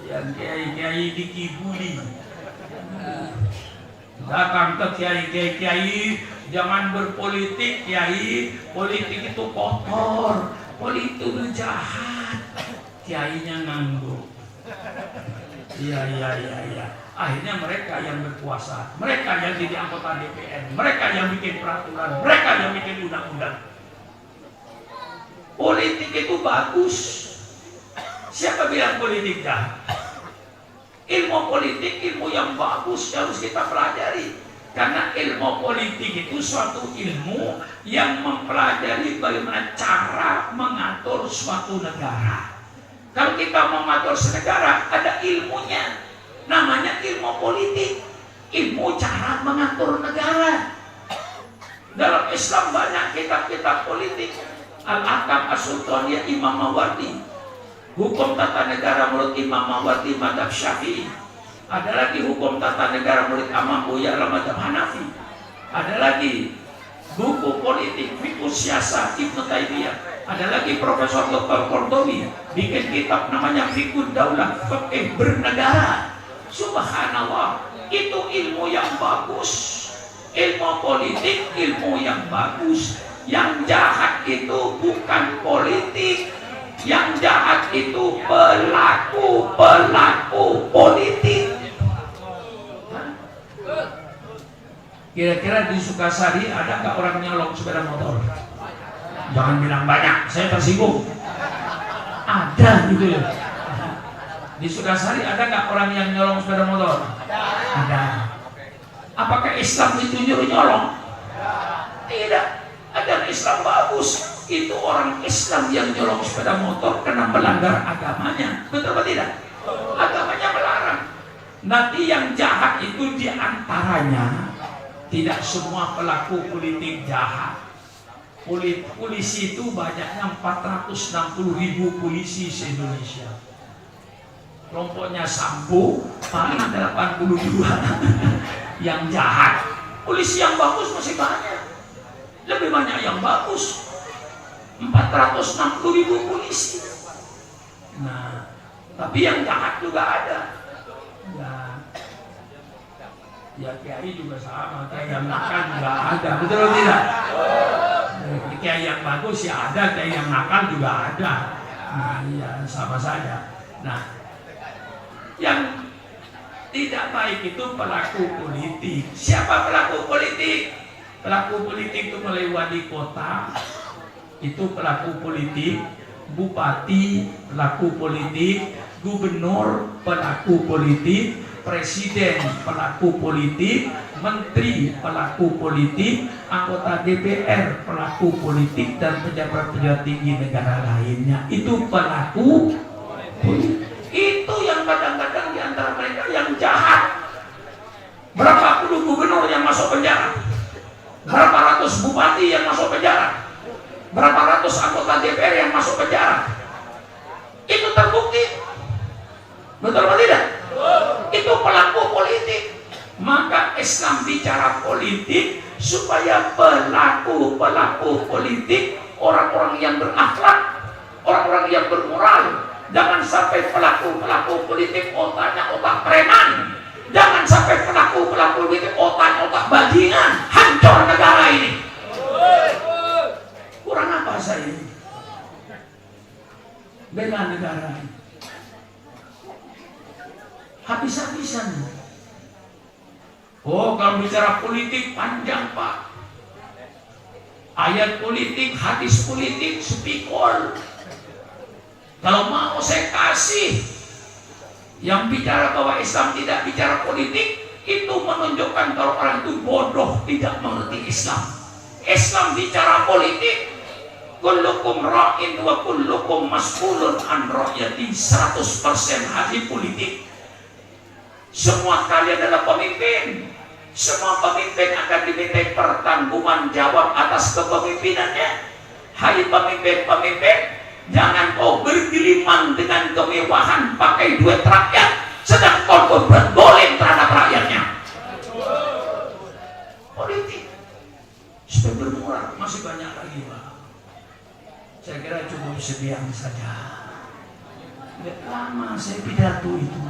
Yang kiai-kiai dikibuli. Datang ke kiai-kiai, jangan berpolitik kiai, politik itu kotor, politik itu jahat. Kiainya ngangguk. Iya. Akhirnya mereka yang berkuasa, mereka yang jadi anggota DPR, mereka yang bikin peraturan, mereka yang bikin undang-undang. Politik itu bagus. Siapa bilang politik jahat? Ilmu politik, ilmu yang bagus harus kita pelajari. Karena ilmu politik itu suatu ilmu yang mempelajari bagaimana cara mengatur suatu negara. Kalau kita mau mengatur senegara, ada ilmunya. Namanya ilmu politik. Ilmu cara mengatur negara. Dalam Islam banyak kitab-kitab politik. Al-Ahkam As-Sultaniyah Imam Mawardi. Hukum tata negara menurut Imam Mawardi Madhab Syafi'i. Ada lagi hukum tata negara menurut Imam Buya Madhab Hanafi. Ada lagi buku politik Fiqh Siasah Ibnu Taimiyah. Ada lagi Profesor Dr. Kordowi bikin kitab namanya Fiqh Daulah, Fikih Bernegara. Subhanallah, itu ilmu yang bagus. Ilmu politik, ilmu yang bagus. Yang jahat itu bukan politik. Yang jahat itu pelaku politik. Kira-kira di Sukasari ada nggak orang nyolong sepeda motor? Jangan bilang banyak, saya tersinggung. Ada gitu ya. Di Sukasari ada nggak orang yang nyolong sepeda motor? Ada. Apakah Islam itu nyuruh nyolong? Tidak. Ajaran Islam bagus. Itu orang Islam yang nyolong sepeda motor karena melanggar agamanya. Betul atau tidak? Agamanya melarang. Nanti yang jahat itu diantaranya tidak semua pelaku politik jahat. Polisi itu banyaknya 460.000 polisi se-Indonesia. Kelompoknya Sambo paling 82 yang jahat. Polisi yang bagus masih banyak. Lebih banyak yang bagus. 460.000 polisi. Nah, tapi yang jahat juga ada. Ya kiai juga sama, kiai yang nakal juga ada. Betul atau tidak? Kiai yang bagus ya ada, kiai yang nakal juga ada. Nah, iya sama saja. Nah, yang tidak baik itu pelaku politik. Siapa pelaku politik? Pelaku politik itu mulai wali kota, itu pelaku politik, bupati pelaku politik, gubernur pelaku politik, presiden pelaku politik, menteri pelaku politik, anggota DPR pelaku politik, dan pejabat-pejabat tinggi negara lainnya. Itu pelaku politik. Itu yang kadang-kadang diantara mereka yang jahat. Berapa puluh gubernur yang masuk penjara? Berapa ratus bupati yang masuk penjara? Berapa ratus anggota DPR yang masuk penjara? Itu terbukti. Betul atau tidak? Itu pelaku politik. Maka Islam bicara politik supaya pelaku politik, orang-orang yang berakhlak, orang-orang yang bermoral. Jangan sampai pelaku politik otaknya otak preman. Jangan sampai pelaku politik otak bajingan. Hancur negara ini. Kurang apa saya? Bela negara ini. Habis-habisan. Oh, kalau bicara politik panjang Pak. Ayat politik, hadis politik, spikol. Kalau mau saya kasih. Yang bicara bahwa Islam tidak bicara politik, itu menunjukkan kalau orang itu bodoh, tidak mengerti Islam. Islam bicara politik. Kullukum ra'in wa kullukum mas'ulun an ra'yati. 100% ahli politik. Semua kalian adalah pemimpin. Semua pemimpin akan dimintai pertanggungan jawab atas kepemimpinannya. Hai pemimpin-pemimpin, jangan kau bergelimang dengan kemewahan pakai duit rakyat, sedang kau berbuat dolim terhadap rakyatnya. Politik supaya bermurah masih banyak lagi Pak. Saya kira cukup sekian saja. Nggak lama saya pidato itu,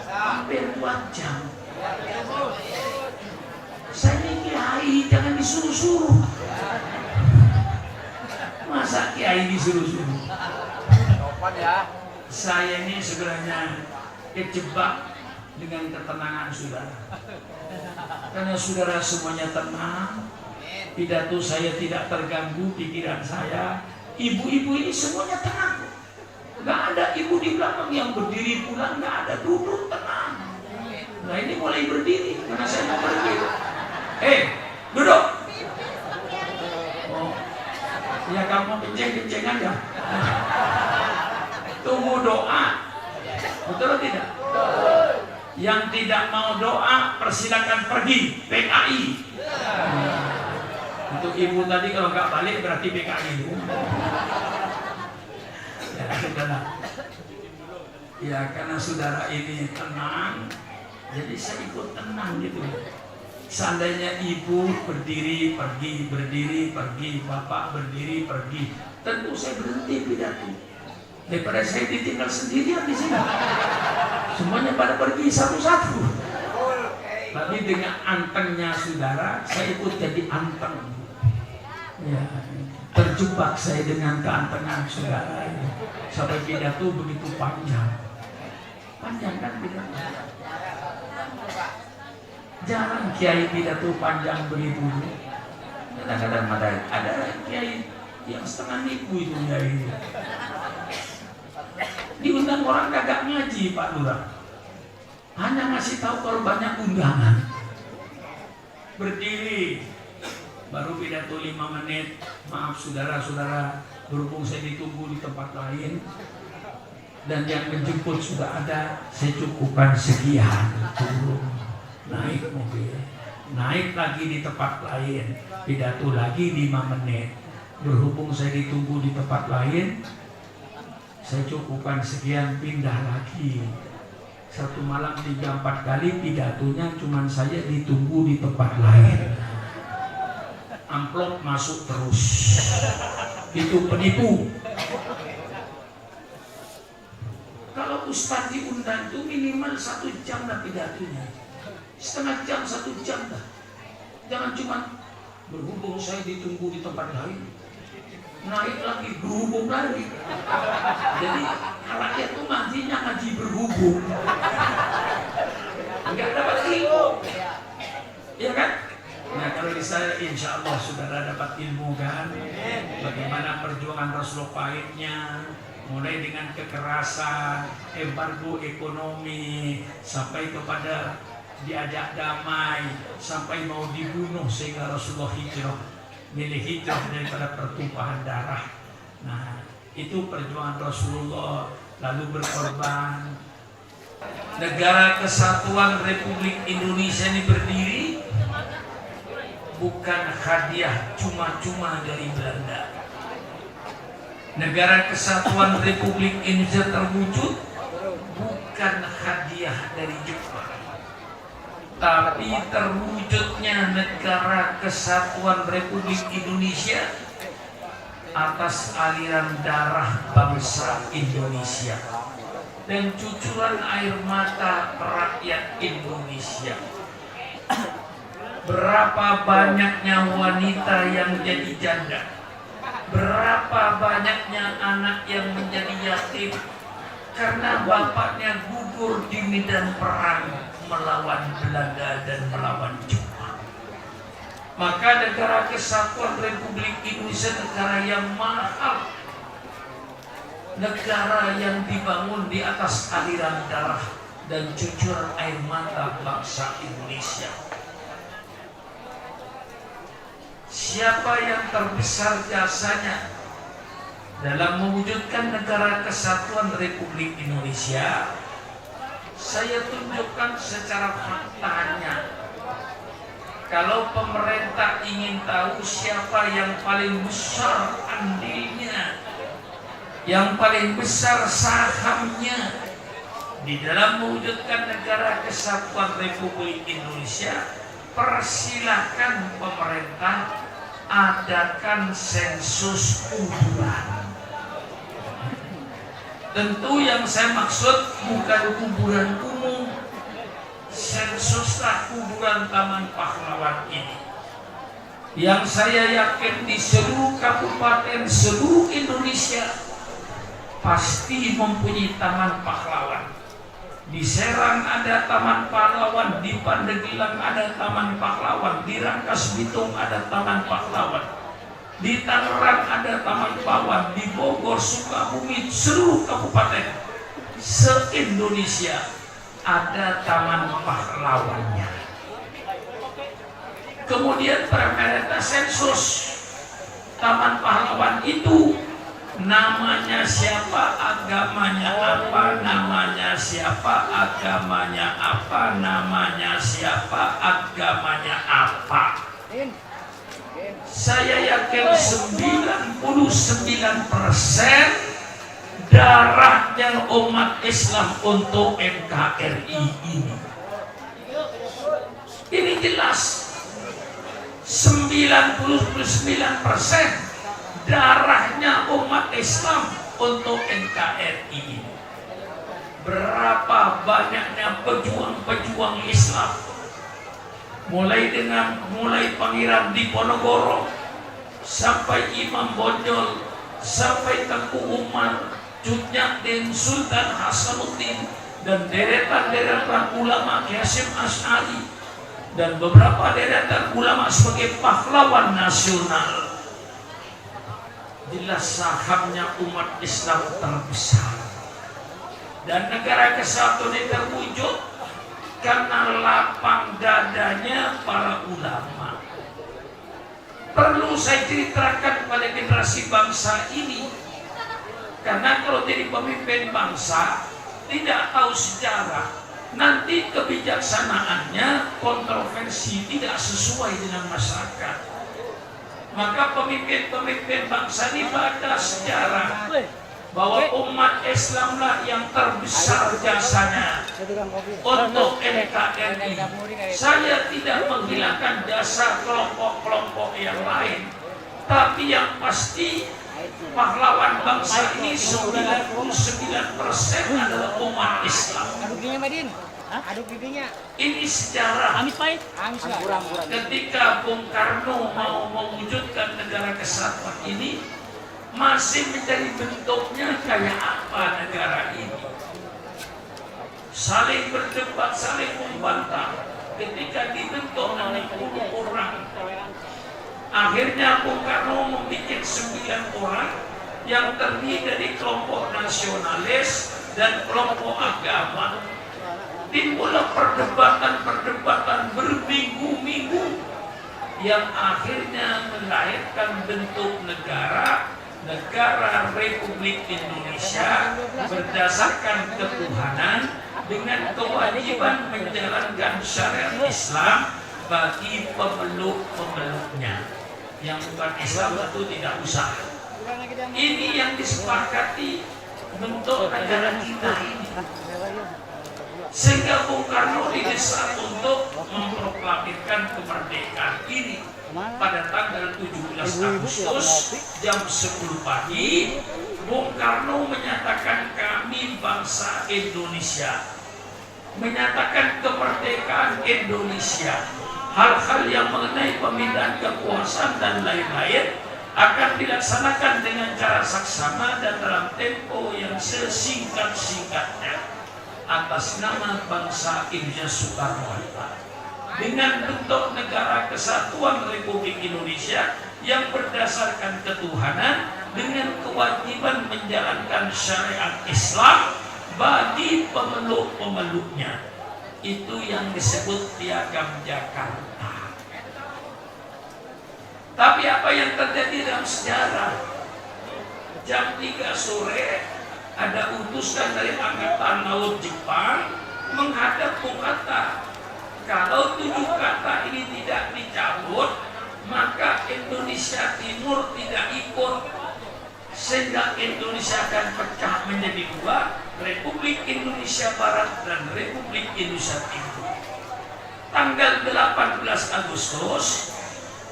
hampir 2 jam. Saya ini kiai, jangan disuruh-suruh. Masa kiai disuruh-suruh? Saya ini sebenarnya kejebak dengan ketenangan saudara. Karena saudara semuanya tenang, pidato saya tidak terganggu, pikiran saya. Ibu-ibu ini semuanya tenang. Nggak ada ibu di belakang yang berdiri pula, nggak ada, duduk tenang. Nah ini mulai berdiri karena saya mau pergi. Duduk. Oh, ya kamu kenceng-kenceng aja. Tunggu doa. Betul atau tidak? Yang tidak mau doa persilakan pergi PKI. Untuk ibu tadi kalau nggak balik berarti PKI. Ya, saudara. Ya karena saudara ini tenang, jadi saya ikut tenang gitu. Seandainya ibu berdiri pergi, berdiri pergi, bapak berdiri pergi, tentu saya berhenti pidato. Daripada saya ditinggal sendirian di sini. Semuanya pada pergi satu-satu. Tapi dengan antengnya saudara, saya ikut jadi anteng. Ya, terjebak saya dengan keantengan saudara ini. Sampai pidato begitu panjang. Panjang kan pidato? Jarang kiai pidato panjang begitu. Kadang-kadang ada kiai yang setengah nipu itu kiai. Diundang orang kagak ngaji Pak Lurah. Hanya ngasih tahu kalau banyak undangan. Berdiri baru pidato 5 menit. Maaf saudara-saudara, berhubung saya ditunggu di tempat lain dan yang menjemput sudah ada, saya cukupkan sekian. Turun, naik mobil, naik lagi di tempat lain, pidato lagi 5 menit. Berhubung saya ditunggu di tempat lain, saya cukupkan sekian, pindah lagi. Satu malam 3-4 kali pidatonya cuman saya ditunggu di tempat lain. Amplop masuk terus. Itu penipu. Kalau ustaz diundang itu minimal 1 jam lah pidatonya. Setengah jam, 1 jam lah. Jangan cuma berhubung saya ditunggu di tempat lain, naik lagi berhubung lagi. Jadi rakyat itu nantinya ngaji berhubung, nggak dapat ilmu, ya kan? Nah kalau saya insya Allah saudara dapat ilmu kan, bagaimana perjuangan Rasulullah pahitnya, mulai dengan kekerasan, embargo ekonomi, sampai kepada diajak damai, sampai mau dibunuh sehingga Rasulullah hijrah, milih hijrah daripada pertumpahan darah. Nah itu perjuangan Rasulullah, lalu berkorban. Negara Kesatuan Republik Indonesia ini berdiri bukan hadiah cuma-cuma dari Belanda. Negara Kesatuan Republik Indonesia terwujud bukan hadiah dari Jepang, tapi terwujudnya Negara Kesatuan Republik Indonesia atas aliran darah bangsa Indonesia dan cucuran air mata rakyat Indonesia. Berapa banyaknya wanita yang jadi janda, berapa banyaknya anak yang menjadi yatim karena bapaknya gugur di medan perang melawan Belanda dan melawan Jepang. Maka Negara Kesatuan Republik Indonesia negara yang mahal, negara yang dibangun di atas aliran darah dan cucuran air mata bangsa Indonesia. Siapa yang terbesar jasanya dalam mewujudkan Negara Kesatuan Republik Indonesia? Saya tunjukkan secara faktanya. Kalau pemerintah ingin tahu siapa yang paling besar andilnya, yang paling besar sahamnya di dalam mewujudkan Negara Kesatuan Republik Indonesia, persilahkan pemerintah adakan sensus unggulan. Tentu yang saya maksud bukan kuburan umum, sensuslah kuburan Taman Pahlawan ini. Yang saya yakin di seluruh kabupaten, seluruh Indonesia pasti mempunyai Taman Pahlawan. Di Serang ada Taman Pahlawan, di Pandeglang ada Taman Pahlawan, di Rangkas Bitung ada Taman Pahlawan, di Tangerang ada Taman Pahlawan, di Bogor, Sukabumi, seluruh kabupaten se-Indonesia ada Taman Pahlawannya. Kemudian pemerintah sensus Taman Pahlawan itu namanya siapa, agamanya apa, namanya siapa, agamanya apa, namanya siapa, agamanya apa. Saya yakin 99% darahnya umat Islam untuk NKRI ini. Ini jelas 99% darahnya umat Islam untuk NKRI. Berapa banyaknya pejuang-pejuang Islam, mulai Pangeran Diponegoro sampai Imam Bonjol, sampai Tengku Umar, Cut Nyak, Sultan Hasanuddin, dan deretan-deretan ulama Hasyim Asy'ari, dan beberapa deretan ulama sebagai pahlawan nasional. Jelas sahamnya umat Islam terbesar, dan negara kesatuan ini terwujud karena lapang dadanya para ulama. Perlu saya ceritakan kepada generasi bangsa ini, karena kalau jadi pemimpin bangsa tidak tahu sejarah, nanti kebijaksanaannya kontroversi, tidak sesuai dengan masyarakat. Maka pemimpin-pemimpin bangsa ini baca sejarah bahwa umat Islamlah yang terbesar jasanya untuk NKRI. Saya tidak menghilangkan jasa kelompok-kelompok yang lain, tapi yang pasti pahlawan bangsa ini 99% adalah umat Islam. Aduk giginya. Ini sejarah. Amis pahit. Kurang. Ketika Bung Karno mau mewujudkan negara kesatuan ini, masih mencari bentuknya kayak apa negara ini. Saling berdebat, saling membantah. Ketika dibentuk 60 orang, akhirnya Bung Karno membuat 9 orang yang terdiri dari kelompok nasionalis dan kelompok agama. Timbullah perdebatan berminggu-minggu yang akhirnya melahirkan bentuk negara Republik Indonesia berdasarkan ketuhanan dengan kewajiban menjalankan syariat Islam bagi pemeluk-pemeluknya. Yang bukan Islam itu tidak usah. Ini yang disepakati bentuk negara kita ini. Sehingga Bung Karno didesak untuk memproklamirkan kemerdekaan ini pada tanggal 17 Agustus jam 10 pagi. Bung Karno menyatakan kami bangsa Indonesia, menyatakan kemerdekaan Indonesia. Hal-hal yang mengenai pemindahan kekuasaan dan lain-lain akan dilaksanakan dengan cara saksama dan dalam tempo yang sesingkat-singkatnya atas nama bangsa Indonesia Soekarno-Hatta, dengan bentuk negara kesatuan Republik Indonesia yang berdasarkan ketuhanan dengan kewajiban menjalankan syariat Islam bagi pemeluk-pemeluknya. Itu yang disebut Piagam Jakarta. Tapi apa yang terjadi dalam sejarah? Jam 3 sore ada utusan dari Angkatan Laut Jepang menghadap Bung Hatta. Kalau 7 kata ini tidak dicabut, maka Indonesia Timur tidak ikut, sehingga Indonesia akan pecah menjadi 2, Republik Indonesia Barat dan Republik Indonesia Timur. Tanggal 18 Agustus,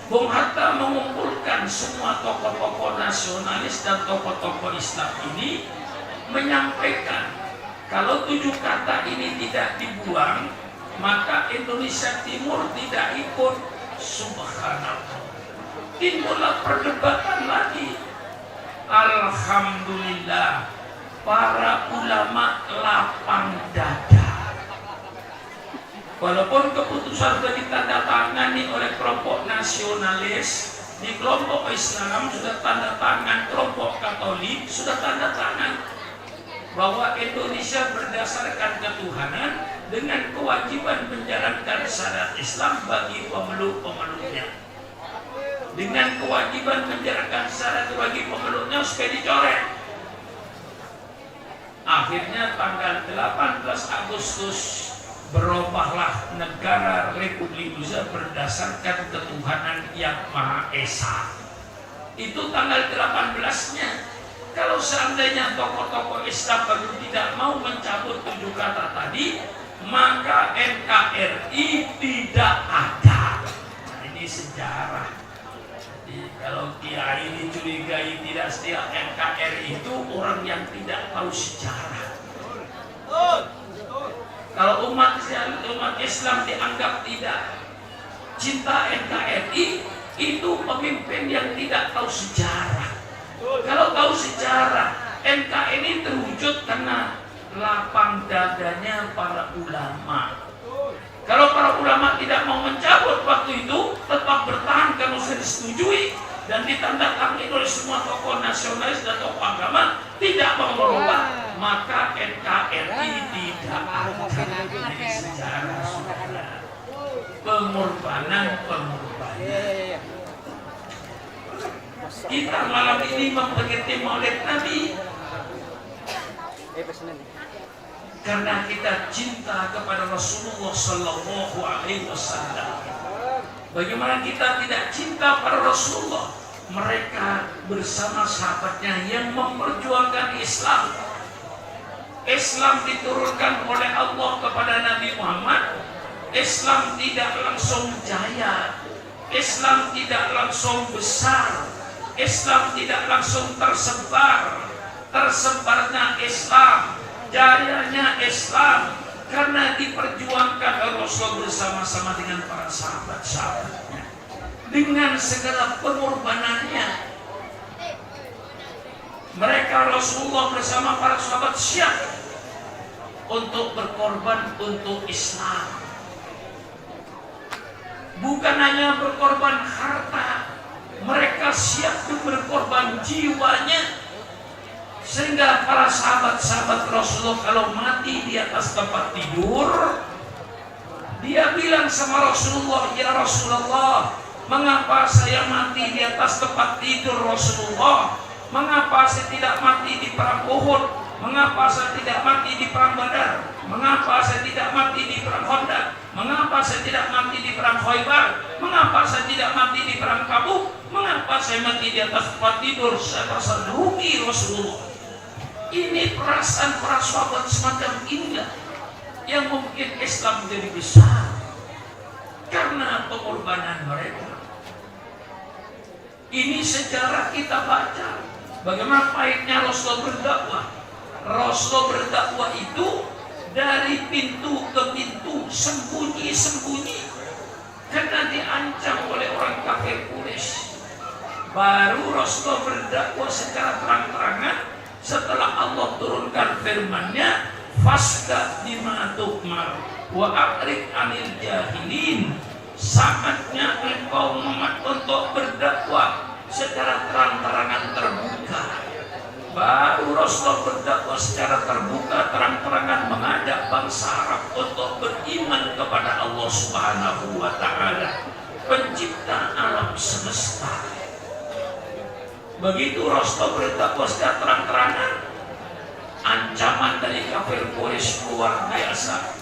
Bung Hatta mengumpulkan semua tokoh-tokoh nasionalis dan tokoh-tokoh Islam ini, menyampaikan kalau 7 kata ini tidak dibuang, maka Indonesia Timur tidak ikut. Subhanallah. Timbullah perdebatan lagi. Alhamdulillah, para ulama lapang dada. Walaupun keputusan sudah ditandatangani oleh kelompok nasionalis, di kelompok Islam sudah tanda tangan, kelompok Katolik sudah tanda tangan, bahwa Indonesia berdasarkan ketuhanan dengan kewajiban menjalankan syariat Islam bagi pemeluk-pemeluknya, dengan kewajiban menjalankan syariat bagi pemeluknya supaya dicoret. Akhirnya tanggal 18 Agustus berubahlah negara Republik Indonesia berdasarkan ketuhanan yang Maha Esa. Itu tanggal 18-nya. Kalau seandainya tokoh-tokoh Islam baru tidak mau mencabut 7 kata tadi, maka NKRI tidak ada. Nah, ini sejarah. Jadi kalau kiai dicurigai tidak setia NKRI itu orang yang tidak tahu sejarah. Kalau umat Islam dianggap tidak cinta NKRI, itu pemimpin yang tidak tahu sejarah. Kalau tahu sejarah, NKRI terwujud karena lapang dadanya para ulama. Kalau para ulama tidak mau mencabut waktu itu, tetap bertahan karena sudah disetujui dan ditandatangani oleh semua tokoh nasionalis dan tokoh agama, tidak mau merubah, maka NKRI tidak ada. Ini sejarah saudara. Pengorbanan. Kita malam ini memperingati Maulid Nabi karena kita cinta kepada Rasulullah Sallallahu Alaihi Wasallam. Bagaimana kita tidak cinta pada Rasulullah? Mereka bersama sahabatnya yang memperjuangkan Islam. Islam diturunkan oleh Allah kepada Nabi Muhammad. Islam tidak langsung jaya, Islam tidak langsung besar, Islam tidak langsung tersebar. Tersebarnya Islam, jayanya Islam karena diperjuangkan oleh Rasul bersama-sama dengan para sahabat-sahabatnya, dengan segala pengorbanannya. Mereka Rasulullah bersama para sahabat siap untuk berkorban untuk Islam. Bukan hanya berkorban harta, mereka siap berkorban jiwanya. Sehingga para sahabat-sahabat Rasulullah kalau mati di atas tempat tidur, dia bilang sama Rasulullah, ya Rasulullah, mengapa saya mati di atas tempat tidur Rasulullah? Mengapa saya tidak mati di perang Uhud? Mengapa saya tidak mati di perang Badar? Mengapa saya tidak mati di perang Khandaq? Mengapa saya tidak mati di perang Khaybar? Mengapa saya tidak mati di perang Tabuk? Mengapa saya mati di atas tempat tidur? Saya merasa rugi Rasulullah. Ini perasaan para sahabat semacam inilah yang mungkin Islam menjadi besar karena pengorbanan mereka. Ini sejarah kita baca bagaimana pahitnya Rasulullah berdakwah. Rasulullah berdakwah itu dari pintu ke pintu, sembunyi-sembunyi karena diancam oleh orang kafir Quraisy. Baru Rasulullah berdakwah secara terang-terangan setelah Allah turunkan firman-Nya, fasda bima tu'mar wa aqrid 'anil jahilin. Saatnya engkau Muhammad untuk berdakwah secara terang-terangan terbuka. Baru Rasulullah berdakwah secara terbuka terang-terangan mengajak bangsa Arab untuk beriman kepada Allah Subhanahu wa taala, pencipta alam semesta. Begitu Rasulullah berdakwah secara terang-terangan, ancaman dari kafir Quraisy luar biasa.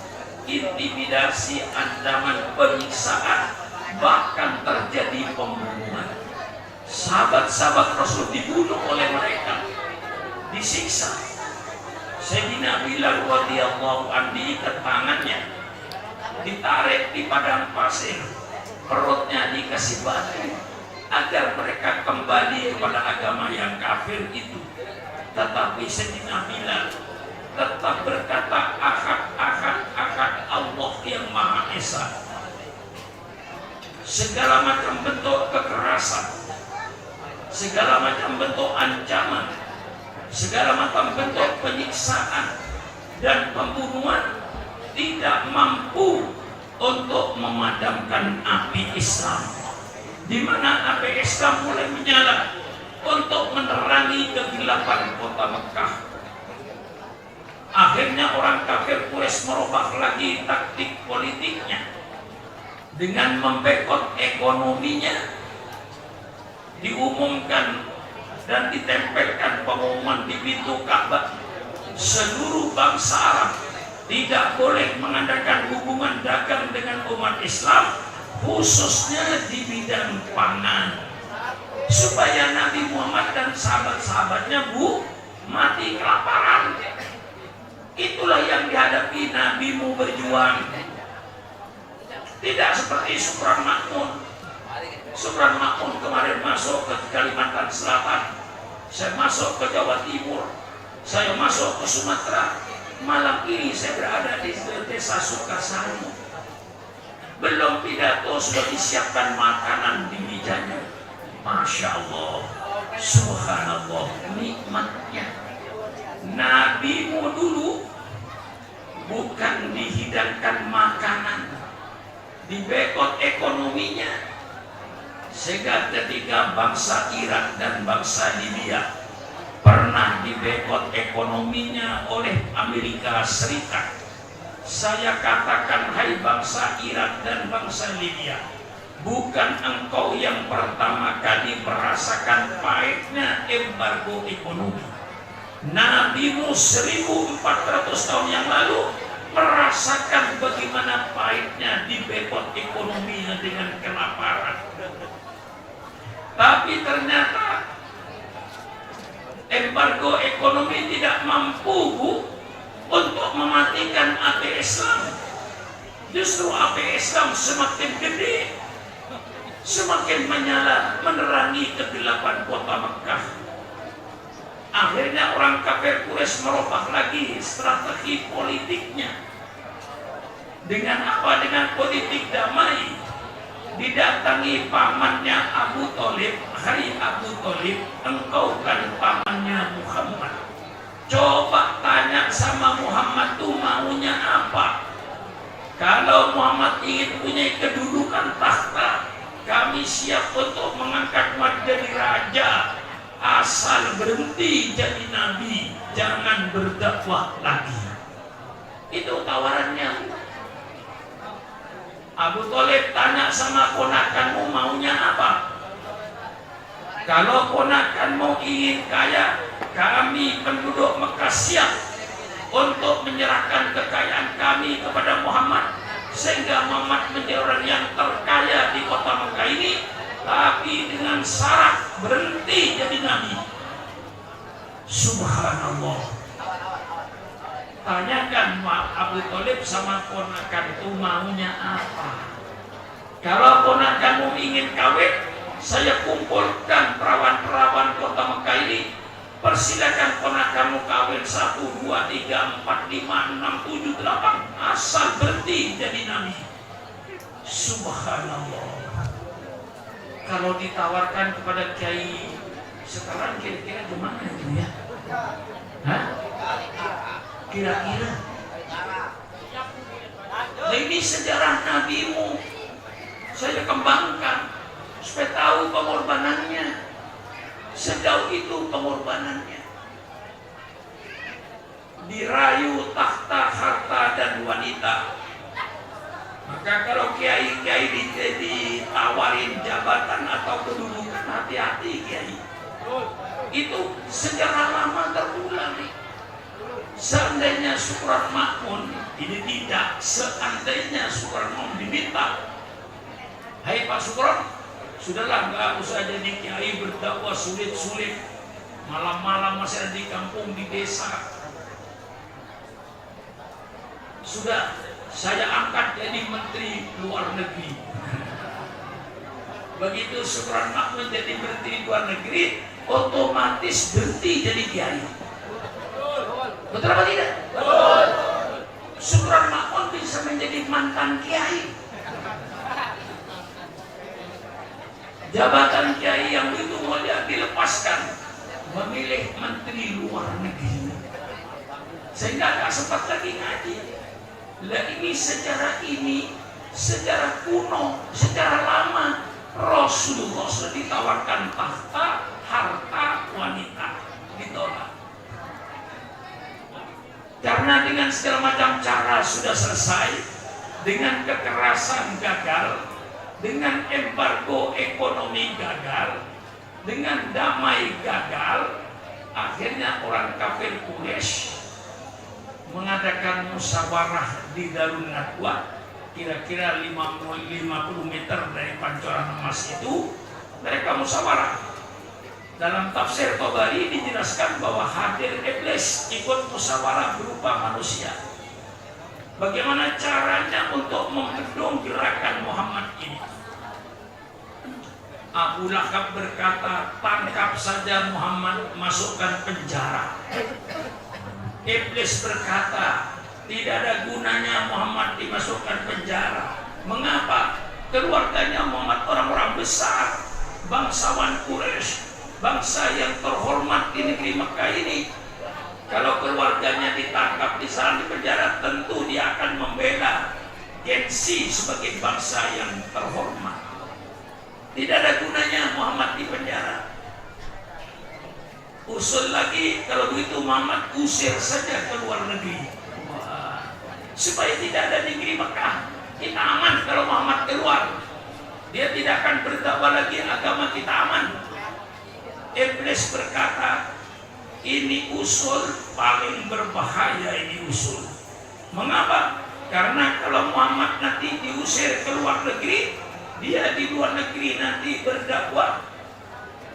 Intimidasi, ancaman penyiksaan, bahkan terjadi pembunuhan. Sahabat-sahabat Rasul dibunuh oleh mereka, disiksa. Sayyidina Bilal radhiyallahu anhu diikat tangannya, ditarik di padang pasir, perutnya dikasih batu agar mereka kembali kepada agama yang kafir itu. Tetapi Sayyidina Bilal tetap berkata, ahad, ahad, ahad, Allah yang Maha Esa. Segala macam bentuk kekerasan, segala macam bentuk ancaman, segala macam bentuk penyiksaan dan pembunuhan tidak mampu untuk memadamkan api Islam. Di mana api Islam mulai menyala untuk menerangi kegelapan kota Mekah. Akhirnya orang kafir Quraisy merubah lagi taktik politiknya dengan membekot ekonominya. Diumumkan dan ditempelkan pengumuman di pintu Ka'bah, seluruh bangsa Arab tidak boleh mengadakan hubungan dagang dengan umat Islam, khususnya di bidang pangan, supaya Nabi Muhammad dan sahabat-sahabatnya mati kelaparan. Itulah yang dihadapi Nabimu berjuang. Tidak seperti Supran Makmun. Supran Makmun kemarin masuk ke Kalimantan Selatan, saya masuk ke Jawa Timur, saya masuk ke Sumatera. Malam ini saya berada di desa Sukasari. Belum pidato sudah disiapkan makanan di mejanya. Masya Allah, subhanallah, nikmatnya. Nabimu dulu bukan dihidangkan makanan, dibekot ekonominya, sehingga ketika bangsa Irak dan bangsa Libya pernah dibekot ekonominya oleh Amerika Serikat. Saya katakan, hai bangsa Irak dan bangsa Libya, bukan engkau yang pertama kali merasakan pahitnya embargo ekonomi. Nabimu 1400 tahun yang lalu merasakan bagaimana pahitnya dibekot ekonominya dengan kelaparan. Tapi ternyata embargo ekonomi tidak mampu untuk mematikan api Islam. Justru api Islam semakin gede, semakin menyala menerangi kegelapan kota Mekah. Akhirnya orang kafir Quraisy merubah lagi strategi politiknya. Dengan apa? Dengan politik damai. Didatangi pamannya Abu Thalib, hai Abu Thalib, engkau kan pamannya Muhammad. Coba tanya sama Muhammad tuh maunya apa? Kalau Muhammad ingin punya kedudukan tahta, kami siap untuk mengangkat Muhammad jadi raja, asal berhenti jadi nabi, jangan berdakwah lagi. Itu tawarannya. Abu Thalib tanya sama ponakanmu maunya apa? Kalau ponakanmu ingin kaya, kami penduduk Mekah siap untuk menyerahkan kekayaan kami kepada Muhammad, sehingga Muhammad menjadi orang yang terkaya di kota Mekah ini, tapi dengan syarat berhenti jadi nabi. Subhanallah. Tanyakan Abu Thalib sama ponakan itu maunya apa? Kalau ponakanmu ingin kawin, saya kumpulkan perawan-perawan kota Mekah ini, persilakan ponakanmu kawin 1, 2, 3, 4, 5, 6, 7, 8, asal berhenti jadi nabi. Subhanallah. Kalau ditawarkan kepada kiai sekarang kira-kira gimana itu ya? Hah? Kira-kira ini sejarah nabimu saya kembangkan supaya tahu pengorbanannya. Sejauh itu pengorbanannya. Dirayu tahta, harta dan wanita. Maka kalau kiai-kiai ditawarin jabatan atau kedudukan, hati-hati kiai. Itu sejarah lama terulang. Seandainya Supran Makmun ini tidak, seandainya Supran Makmun diminta, hai Pak Supran, sudahlah nggak usah jadi kiai berdakwah sulit-sulit, malam-malam masih ada di kampung di desa. Sudah saya angkat jadi menteri luar negeri. Begitu Supran Makmun jadi menteri luar negeri, otomatis berhenti jadi kiai. Betul apa tidak? Betul. Subran Makmun bisa menjadi mantan kiai. Jabatan kiai yang itu mulia dilepaskan, memilih menteri luar negeri, sehingga tak sempat lagi ngaji. Lah ini sejarah kuno, sejarah lama. Rasulullah sudah ditawarkan tahta, harta, wanita, ditolak. Karena dengan segala macam cara sudah selesai, dengan kekerasan gagal, dengan embargo ekonomi gagal, dengan damai gagal, akhirnya orang kafir Quraisy mengadakan musyawarah di Darun Nadwa, kira-kira 50 meter dari Pancoran Emas itu. Mereka musyawarah. Dalam tafsir Tabari dijelaskan bahwa hadir iblis ikut musyawarah berupa manusia. Bagaimana caranya untuk membendung gerakan Muhammad ini? Abu Lahab berkata, tangkap saja Muhammad, masukkan penjara. Iblis berkata, tidak ada gunanya Muhammad dimasukkan penjara. Mengapa? Keluarganya Muhammad orang-orang besar, bangsawan Quraisy, bangsa yang terhormat di negeri Mekah ini. Kalau keluarganya ditangkap di sana di penjara, tentu dia akan membela gengsi sebagai bangsa yang terhormat. Tidak ada gunanya Muhammad di penjara. Usul lagi, kalau begitu Muhammad usir saja ke luar negeri. Supaya tidak ada di negeri Mekah. Kita aman kalau Muhammad keluar. Dia tidak akan berdakwah lagi, agama kita aman. Iblis berkata, ini usul paling berbahaya, ini usul. Mengapa? Karena kalau Muhammad nanti diusir ke luar negeri, dia di luar negeri nanti berdakwah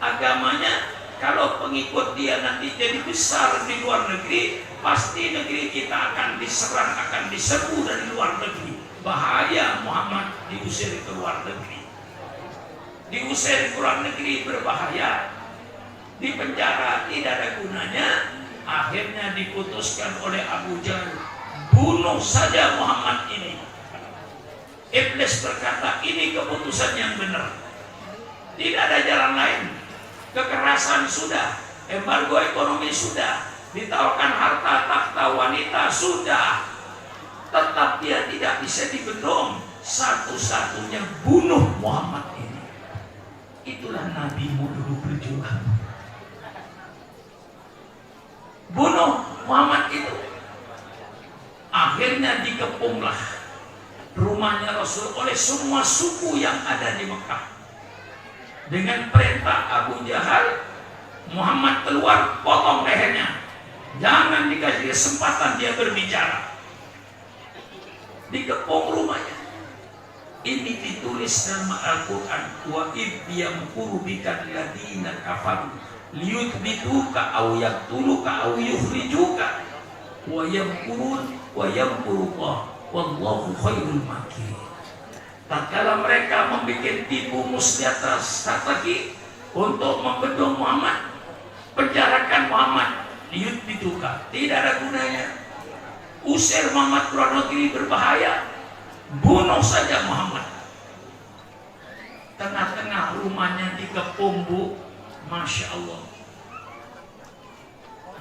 agamanya. Kalau pengikut dia nanti jadi besar di luar negeri, pasti negeri kita akan diserang, akan diserbu dari luar negeri. Bahaya Muhammad diusir ke luar negeri. Diusir ke luar negeri berbahaya. Di penjara tidak ada gunanya. Akhirnya diputuskan oleh Abu Jahal, bunuh saja Muhammad ini. Iblis berkata, ini keputusan yang benar. Tidak ada jalan lain. Kekerasan sudah, embargo ekonomi sudah, ditawarkan harta takhta wanita sudah, tetap dia tidak bisa dibendung. Satu-satunya bunuh Muhammad ini. Itulah Nabi dulu berjuang. Bunuh Muhammad itu. Akhirnya dikepunglah rumahnya Rasul oleh semua suku yang ada di Mekah. Dengan perintah Abu Jahal, Muhammad keluar, potong lehernya. Jangan dikasih kesempatan dia berbicara. Dikepung rumahnya. Ini ditulis dalam Al-Quran. Wa idh yamkuru bika alladziina kafaru liyuthbituka aw yaqtuluka aw yukhrijuka wa yamkurun wa yamkurullah wallahu khairul makirin. Tatkala mereka membuat tipu muslihat strategi untuk membendung Muhammad, penjarakan Muhammad, liyuthbituka, tidak ada gunanya. Usir Muhammad keluar negeri berbahaya, bunuh saja Muhammad. Tengah-tengah rumahnya dikepung, Bu. Masya Allah.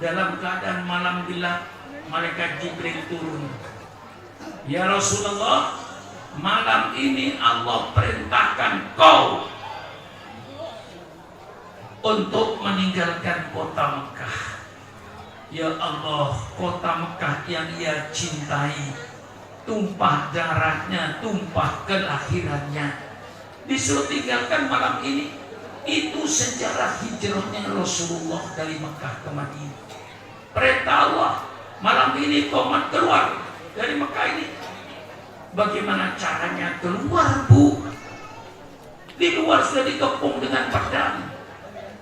Dalam keadaan malam gelap, malaikat Jibril turun. Ya Rasulullah, malam ini Allah perintahkan kau untuk meninggalkan kota Mekah. Ya Allah, kota Mekah yang ia cintai, tumpah darahnya, tumpah kelahirannya, disuruh tinggalkan malam ini. Itu sejarah hijrahnya Rasulullah dari Mekah ke Madinah. Perintah Allah, malam ini Muhammad keluar dari Mekah ini. Bagaimana caranya keluar, Bu? Di luar sudah dikepung dengan pedang,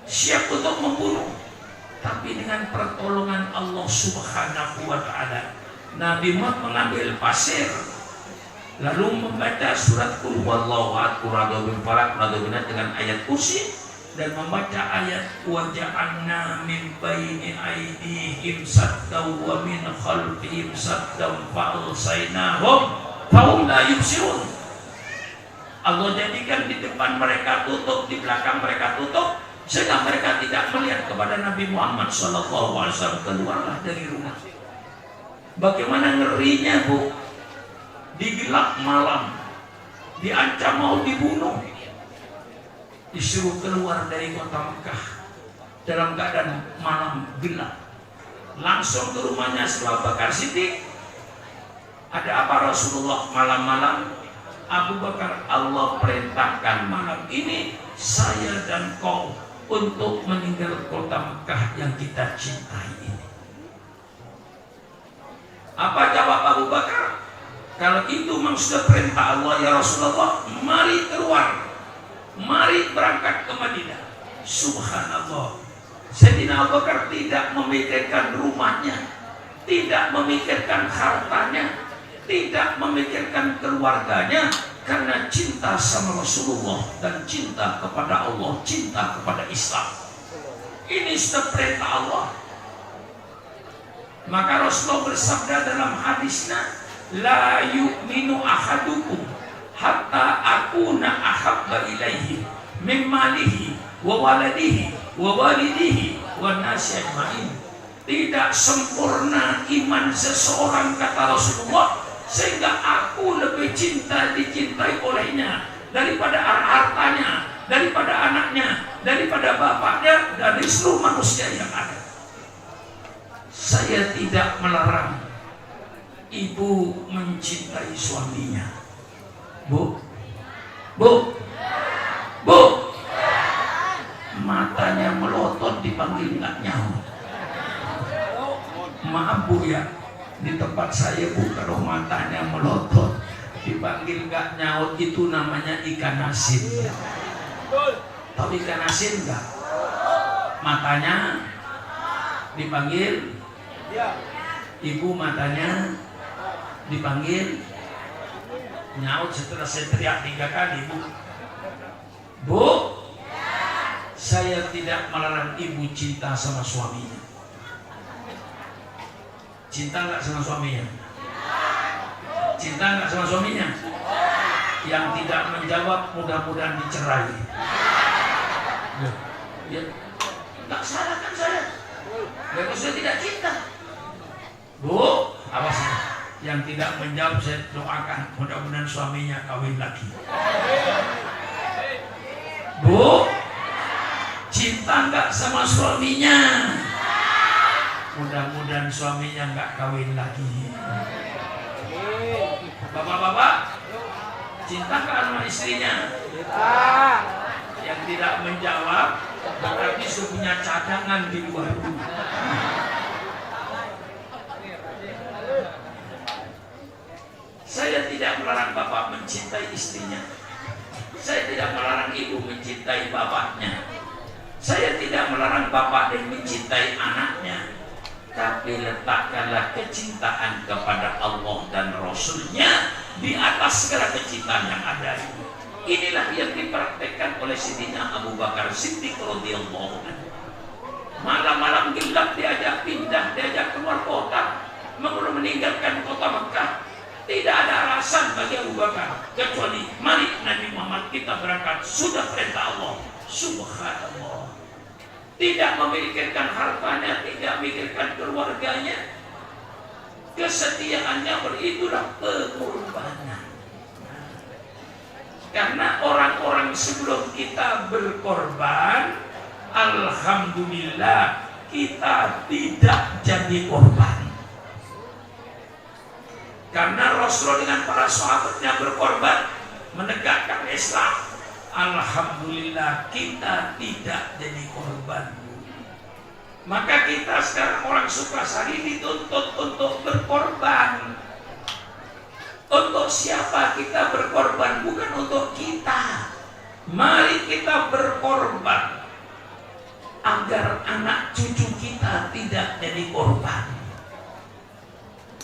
siap untuk membunuh. Tapi dengan pertolongan Allah Subhanahu wa Ta'ala, Nabi Muhammad mengambil pasir, lalu membaca surat Qul huwallahu ahad, Qul a'udzu birabbil falaq, dengan ayat kursi. dan membaca ayat wa ja'alna min baini aydihim saddan wa min khalfihim saddan fa'alsaynahum fahum la yubsirun. Allah jadikan di depan mereka tutup, di belakang mereka tutup, sehingga mereka tidak melihat kepada Nabi Muhammad SAW. Keluarlah dari rumah. Bagaimana ngerinya, Bu? Di gelap malam, diancam mau dibunuh, disuruh keluar dari kota Mekah dalam keadaan malam gelap, langsung ke rumahnya Abu Bakar Siddiq. Ada apa Rasulullah malam-malam? Abu Bakar, Allah perintahkan malam ini saya dan kau untuk meninggal kota Mekah yang kita cintai ini. Apa jawab Abu Bakar? Kalau itu memang sudah perintah Allah ya Rasulullah, mari keluar, mari berangkat ke Madinah. Subhanallah, Sayyidina Abu Bakar tidak memikirkan rumahnya, tidak memikirkan hartanya, tidak memikirkan keluarganya, karena cinta sama Rasulullah dan cinta kepada Allah, cinta kepada Islam. Ini sudah perintah Allah. Maka Rasulullah bersabda dalam hadisnya, la yu'minu ahadukum hatta akuna ahabba ilaihi min malihi wa waladihi wa walidihi wa nasi ajmain. Tidak sempurna iman seseorang, kata Rasulullah, sehingga aku lebih dicintai olehnya daripada hartanya, daripada anaknya, daripada bapaknya, dari seluruh manusia yang ada. Saya tidak melarang ibu mencintai suaminya. Bu, matanya melotot dipanggil nggak nyaut. Maaf Bu ya, di tempat saya Bu, kalau matanya melotot dipanggil nggak nyaut itu namanya ikan asin. Tahu ikan asin nggak? Matanya dipanggil, ibu matanya dipanggil nyaut. Setelah saya teriak 3 kali, Bu, saya tidak melarang ibu cinta sama suaminya. Cinta nggak sama suaminya? Cinta nggak sama suaminya? Yang tidak menjawab mudah-mudahan dicerai. Ya, nggak salah kan saya? Ya, saya tidak cinta. Bu, awas ya. Yang tidak menjawab saya doakan mudah-mudahan suaminya kawin lagi. Bu, cinta nggak sama suaminya? Mudah-mudahan suaminya nggak kawin lagi. Bapak-bapak, cinta nggak sama istrinya? Yang tidak menjawab berarti sudah punya cadangan di luar rumah. Saya tidak melarang bapak mencintai istrinya. Saya tidak melarang ibu mencintai bapaknya. Saya tidak melarang bapak dan mencintai anaknya. Tapi letakkanlah kecintaan kepada Allah dan Rasulnya di atas segala kecintaan yang ada. Inilah yang dipraktekkan oleh Sayyidina Abu Bakar Siddiq radhiyallahu anhu. Malam-malam gelap diajak pindah, diajak keluar kota, meninggalkan kota Mekah. Tidak ada alasan bagi Abu Bakar kecuali mari Nabi Muhammad kita berangkat, sudah perintah Allah. Subhanallah. Tidak memikirkan hartanya, tidak memikirkan keluarganya. Kesetiaannya beritulah pengorbanan. Karena orang-orang sebelum kita berkorban, alhamdulillah kita tidak jadi korban. Karena Rasulullah dengan para sahabatnya berkorban menegakkan Islam, alhamdulillah kita tidak jadi korban. Maka kita sekarang orang Sukasari dituntut untuk berkorban. Untuk siapa kita berkorban? Bukan untuk kita. Mari kita berkorban agar anak cucu kita tidak jadi korban.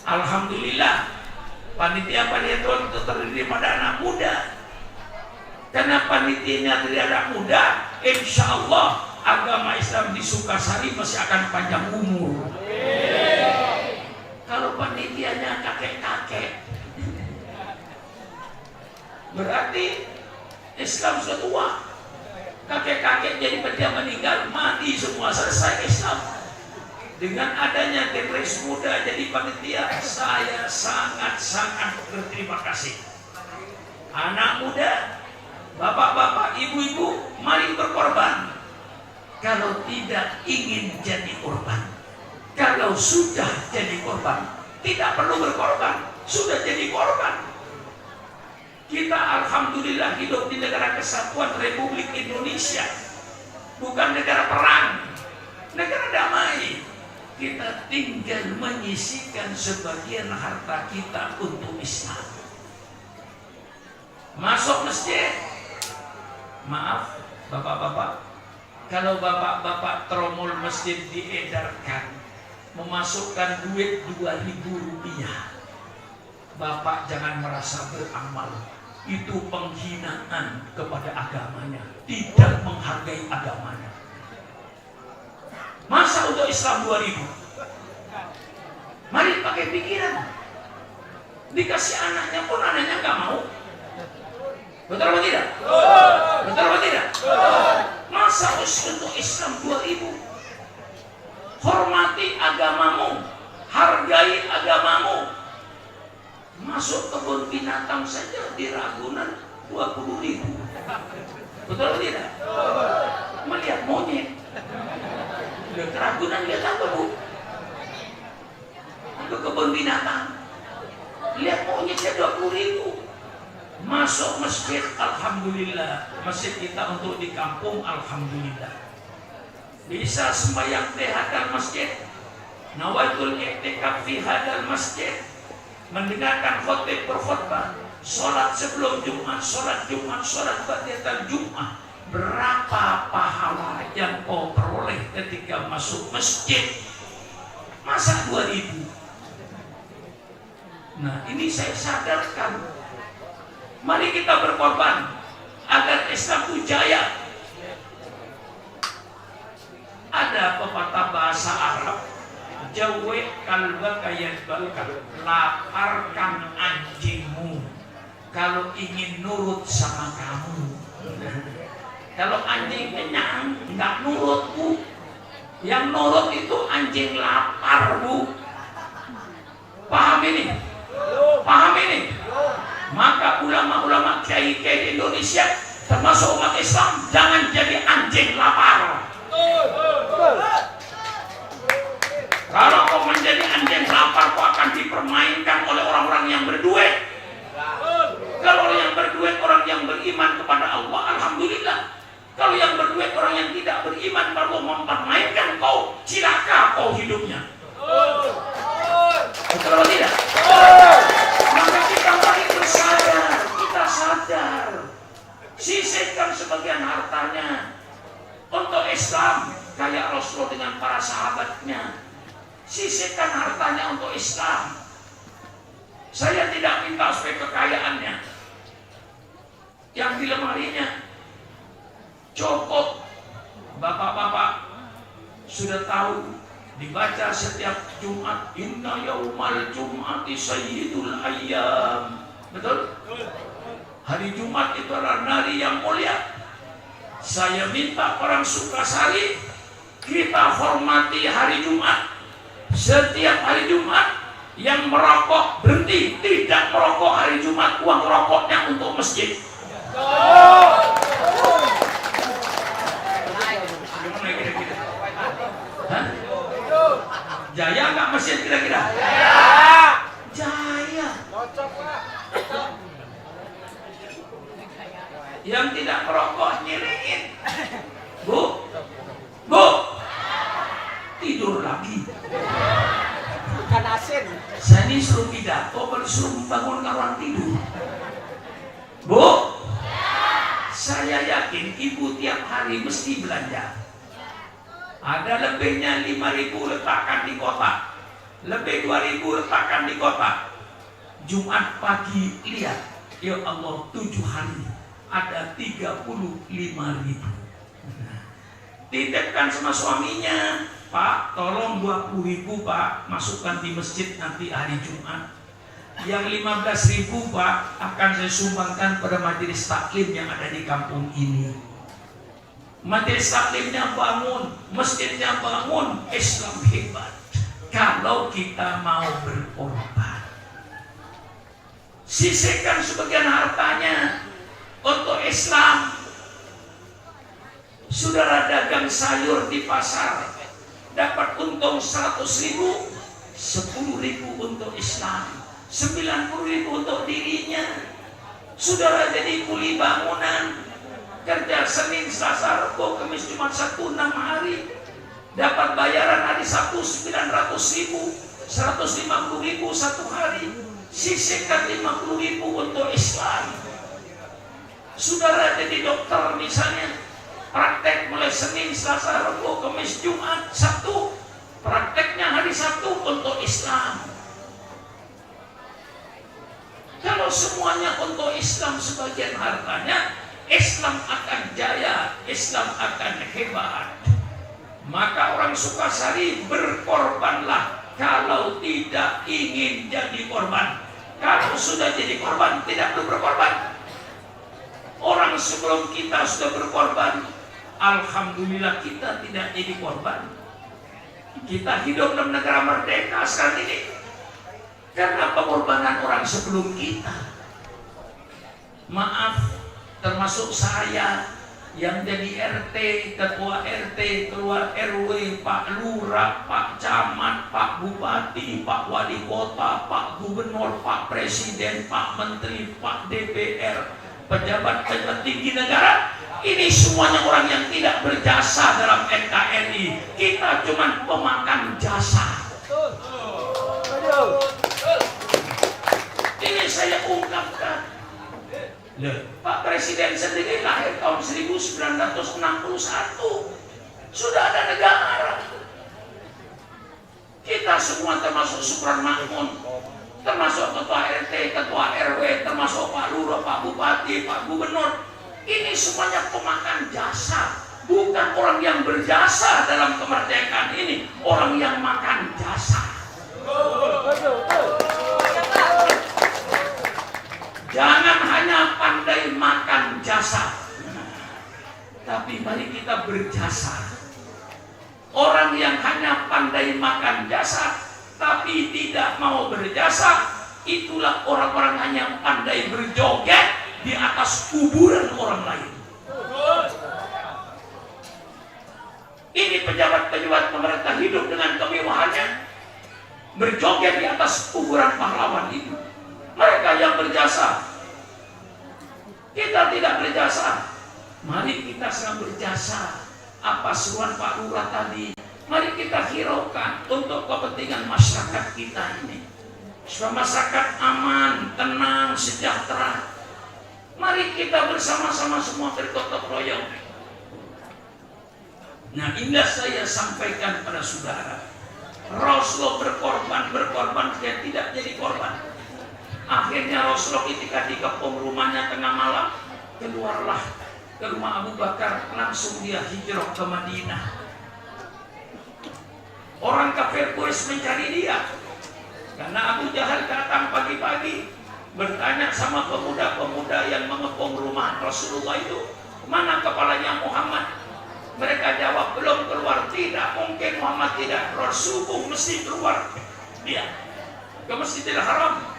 Alhamdulillah panitia Tuhan terdiri pada anak muda. Karena panitianya dari anak muda, insya Allah agama Islam di Sukasari masih akan panjang umur. Kalau panitianya kakek-kakek, berarti Islam sudah tua. Kakek-kakek jadi dia meninggal, mati semua, selesai Islam. Dengan adanya generasi muda jadi panitia, saya sangat-sangat berterima kasih. Anak muda, bapak-bapak, ibu-ibu, mari berkorban. Kalau tidak ingin jadi korban, kalau sudah jadi korban, tidak perlu berkorban, sudah jadi korban. Kita alhamdulillah hidup di negara kesatuan Republik Indonesia, bukan negara perang, negara damai. Kita tinggal menyisihkan sebagian harta kita untuk Islam. Masuk masjid, maaf bapak-bapak, kalau bapak-bapak tromol masjid diedarkan memasukkan duit 2.000 rupiah, bapak jangan merasa beramal. Itu penghinaan kepada agamanya, tidak menghargai agamanya. Masa untuk Islam 2.000? Mari pakai pikiran. Dikasih anaknya pun anaknya nggak mau. Betul atau tidak? Betul atau tidak? Masa untuk Islam 2.000? Hormati agamamu, hargai agamamu. Masuk kebun binatang saja di Ragunan 20.000. Betul atau tidak? Melihat monyet. Ke Ragunan lihat apa, Bu? Ke kebun binatang lihat monyetnya 20.000. Masuk masjid, alhamdulillah. Masjid kita untuk di kampung, alhamdulillah. Bisa sembahyang di hadal masjid, nawaitul i'tikaf fi hadal masjid, mendengarkan khotib berkhutbah, sholat sebelum Jumat, sholat Jumat, sholat ba'da Jumat. Berapa pahala yang kau peroleh ketika masuk masjid? Masa 2.000? Nah, ini saya sadarkan. Mari kita berkorban agar Islam itu jaya. Ada pepatah bahasa Arab, jawe kalbaka yadbalka, laparkan anjingmu kalau ingin nurut sama kamu. Kalau anjing kenyang, nggak nurut, Bu. Yang nurut itu anjing lapar, Bu. Paham ini? Paham ini? Maka ulama-ulama kiai-kiai di Indonesia, termasuk umat Islam, jangan jadi anjing lapar. Kalau kau menjadi anjing lapar, kau akan dipermainkan oleh orang-orang yang berduit. Kalau orang yang berduit, orang yang beriman kepada Allah, alhamdulillah. Kalau yang berduit orang yang tidak beriman baru mempermainkan kau, cilaka kau hidupnya. Betul atau tidak? Maka kita mari bersadar, kita sadar, sisihkan sebagian hartanya untuk Islam, kayak Rasulullah dengan para sahabatnya. Sisihkan hartanya untuk Islam. Saya tidak minta supaya kekayaannya yang di lemarinya cukup. Bapak-bapak sudah tahu, dibaca setiap Jumat, inna yaumal jum'ati sayyidul ayyam. Betul? Hari Jumat itu adalah hari yang mulia. Saya minta orang Sukasari, kita hormati hari Jumat. Setiap hari Jumat yang merokok berhenti, tidak merokok hari Jumat, uang rokoknya untuk masjid. Jaya nggak masjid kira-kira? Jaya. Yang tidak merokok nyiringin. Bu, tidur lagi. Bukan asin. Saya ini suruh pidato, baru suruh membangunkan orang tidur. Bu, saya yakin ibu tiap hari mesti belanja. Ada lebihnya 5.000 letakkan di kotak, lebih 2.000 letakkan di kotak. Jumat pagi lihat, ya Allah, 7 hari ada 35.000. Titipkan sama suaminya, Pak, tolong 20.000 Pak, masukkan di masjid nanti hari Jumat. Yang 15.000 Pak akan saya sumbangkan pada majelis taklim yang ada di kampung ini. Majelis taklimnya bangun, masjidnya bangun, Islam hebat. Kalau kita mau berkorban, sisihkan sebagian hartanya untuk Islam. Saudara dagang sayur di pasar, dapat untung 100.000, 10.000 untuk Islam, 90.000 untuk dirinya. Saudara jadi kuli bangunan, kerja Senin, Selasa, Rabu, Kamis, Jumat, Sabtu 6 hari, dapat bayaran hari Sabtu 900.000, 150.000 satu hari. Sisihkan 50.000 untuk Islam. Saudara jadi dokter misalnya, praktek mulai Senin, Selasa, Rabu, Kamis, Jumat, Sabtu, prakteknya hari Sabtu untuk Islam. Kalau semuanya untuk Islam sebagian hartanya, Islam akan jaya, Islam akan hebat. Maka orang Sukasari berkorbanlah kalau tidak ingin jadi korban. Kalau sudah jadi korban, tidak perlu berkorban. Orang sebelum kita sudah berkorban, alhamdulillah kita tidak jadi korban. Kita hidup dalam negara merdeka sekarang ini karena pengorbanan orang sebelum kita. Maaf, termasuk saya yang jadi RT, ketua RT, ketua RW, Pak Lurah, Pak Camat, Pak Bupati, Pak Wali Kota, Pak Gubernur, Pak Presiden, Pak Menteri, Pak DPR, pejabat-pejabat tinggi negara. Ini semuanya orang yang tidak berjasa dalam NKRI. Kita cuma pemakan jasa. Ini saya ungkapkan. Pak Presiden sendiri lahir tahun 1961. Sudah ada negara. Kita semua termasuk Supran Makmun, termasuk ketua RT, ketua RW, termasuk Pak Lurah, Pak Bupati, Pak Gubernur. Ini semuanya pemakan jasa, bukan orang yang berjasa dalam kemerdekaan ini, orang yang makan jasa. Jangan hanya pandai makan jasa, tapi mari kita berjasa. Orang yang hanya pandai makan jasa tapi tidak mau berjasa, itulah orang-orang hanya pandai berjoget di atas kuburan orang lain. Ini pejabat-pejabat pemerintah hidup dengan kemewahannya, berjoget di atas kuburan pahlawan itu. Mereka yang berjasa, kita tidak berjasa. Mari kita sedang berjasa. Apa seruan Pak Lurah tadi? Mari kita hiraukan untuk kepentingan masyarakat kita ini, supaya masyarakat aman, tenang, sejahtera. Mari kita bersama-sama semua bergotong royong. Nah, inilah saya sampaikan pada saudara. Rasulullah berkorban, dia tidak jadi korban. Akhirnya Rasulullah ketika dikepung rumahnya tengah malam, keluarlah ke rumah Abu Bakar, langsung dia hijrah ke Madinah. Orang kafir Quraisy mencari dia karena Abu Jahal datang pagi-pagi bertanya sama pemuda-pemuda yang mengepung rumah Rasulullah itu, mana kepalanya Muhammad? Mereka jawab, belum keluar. Tidak mungkin Muhammad tidak keluar, subuh mesti keluar dia ke Masjidil Haram.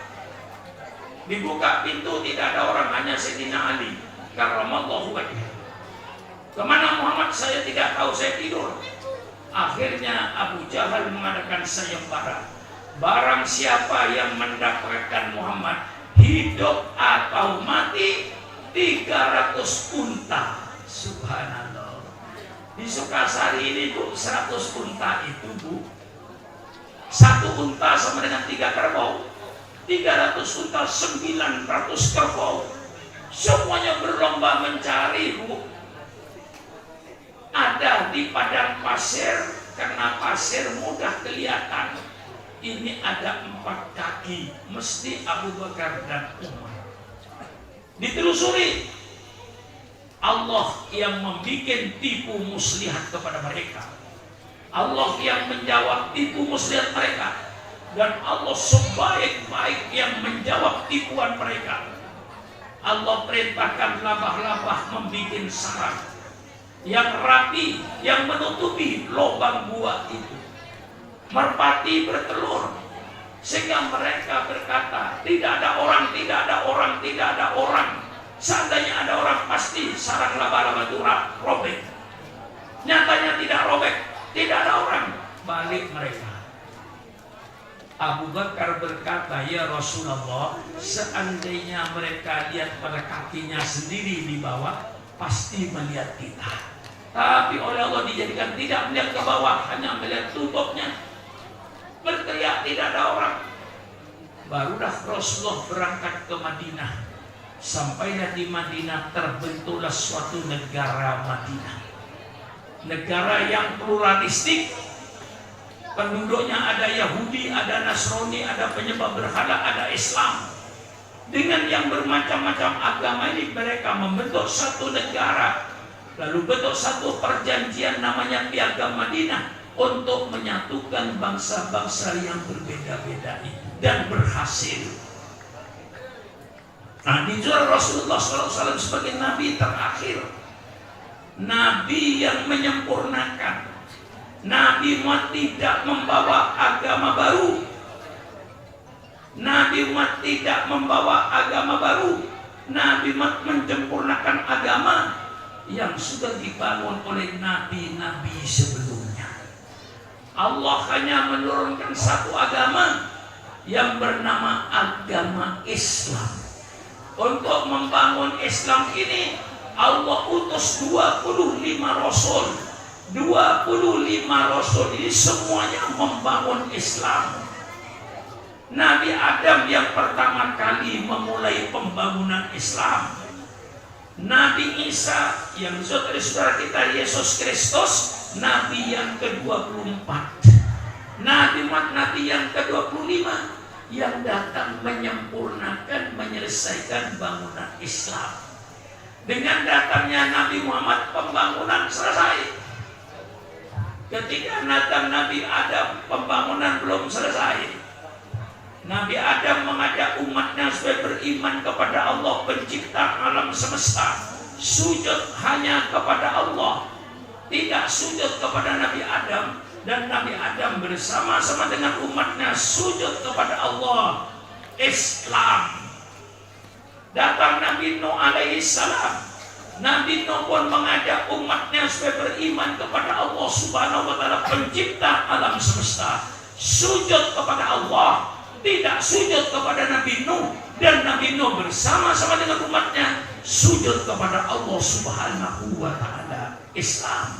Dibuka pintu, tidak ada orang, hanya Sayyidina Ali karramallahu wajhahu. Kemana Muhammad? Saya tidak tahu, saya tidur. Akhirnya Abu Jahal mengadakan sayembara. Barang siapa yang mendapatkan Muhammad hidup atau mati, 300 unta. Subhanallah. Di Sukasari ini Bu, 100 unta itu Bu, 1 unta sama dengan 3 kerbau. 300 unta, 900 kerbau. Semuanya berlomba mencari Bu. Ada di padang pasir, karena pasir mudah kelihatan. Ini ada 4 kaki, mesti Abu Bakar dan Umar. Ditelusuri, Allah yang membuat tipu muslihat kepada mereka. Allah yang menjawab tipu muslihat mereka. Dan Allah sebaik-baik yang menjawab tipuan mereka. Allah perintahkan labah-labah membuat sarang yang rapi, yang menutupi lubang gua itu. Merpati bertelur, sehingga mereka berkata, tidak ada orang, tidak ada orang, tidak ada orang. Seandainya ada orang, pasti sarang laba-laba itu robek. Nyatanya tidak robek, tidak ada orang. Balik mereka. Abu Bakar berkata, ya Rasulullah, seandainya mereka lihat pada kakinya sendiri di bawah, pasti melihat kita. Tapi oleh Allah dijadikan tidak melihat ke bawah, hanya melihat tutupnya. Berteriak, tidak ada orang. Barulah Rasulullah berangkat ke Madinah. Sampailah di Madinah, terbentuklah suatu negara Madinah. Negara yang pluralistik. Penduduknya ada Yahudi, ada Nasrani, ada penyembah berhala, ada Islam. Dengan yang bermacam-macam agama ini mereka membentuk satu negara. Lalu bentuk satu perjanjian namanya Piagam Madinah untuk menyatukan bangsa-bangsa yang berbeda-beda itu. Dan berhasil. Nah, dijual Rasulullah SAW sebagai Nabi terakhir. Nabi yang menyempurnakan. Nabi Muhammad tidak membawa agama baru. Nabi Muhammad tidak membawa agama baru. Nabi Muhammad menyempurnakan agama yang sudah dibangun oleh nabi-nabi sebelumnya. Allah hanya menurunkan satu agama yang bernama agama Islam. Untuk membangun Islam ini Allah utus 25 rasul. 25 rasul ini semuanya membangun Islam. Nabi Adam yang pertama kali memulai pembangunan Islam. Nabi Isa yang saudara kita Yesus Kristus, Nabi yang ke-24. Nabi Muhammad, Nabi yang ke-25 yang datang menyempurnakan, menyelesaikan bangunan Islam. Dengan datangnya Nabi Muhammad, pembangunan selesai. Ketika datang Nabi Adam, pembangunan belum selesai. Nabi Adam mengajak umatnya supaya beriman kepada Allah pencipta alam semesta. Sujud hanya kepada Allah, tidak sujud kepada Nabi Adam. Dan Nabi Adam bersama-sama dengan umatnya sujud kepada Allah. Islam. Datang Nabi Nuh alaihi salam. Nabi Nuh pun mengajak umatnya supaya beriman kepada Allah Subhanahu wa taala pencipta alam semesta. Sujud kepada Allah, tidak sujud kepada Nabi Nuh. Dan Nabi Nuh bersama-sama dengan umatnya sujud kepada Allah Subhanahu wa taala. Islam.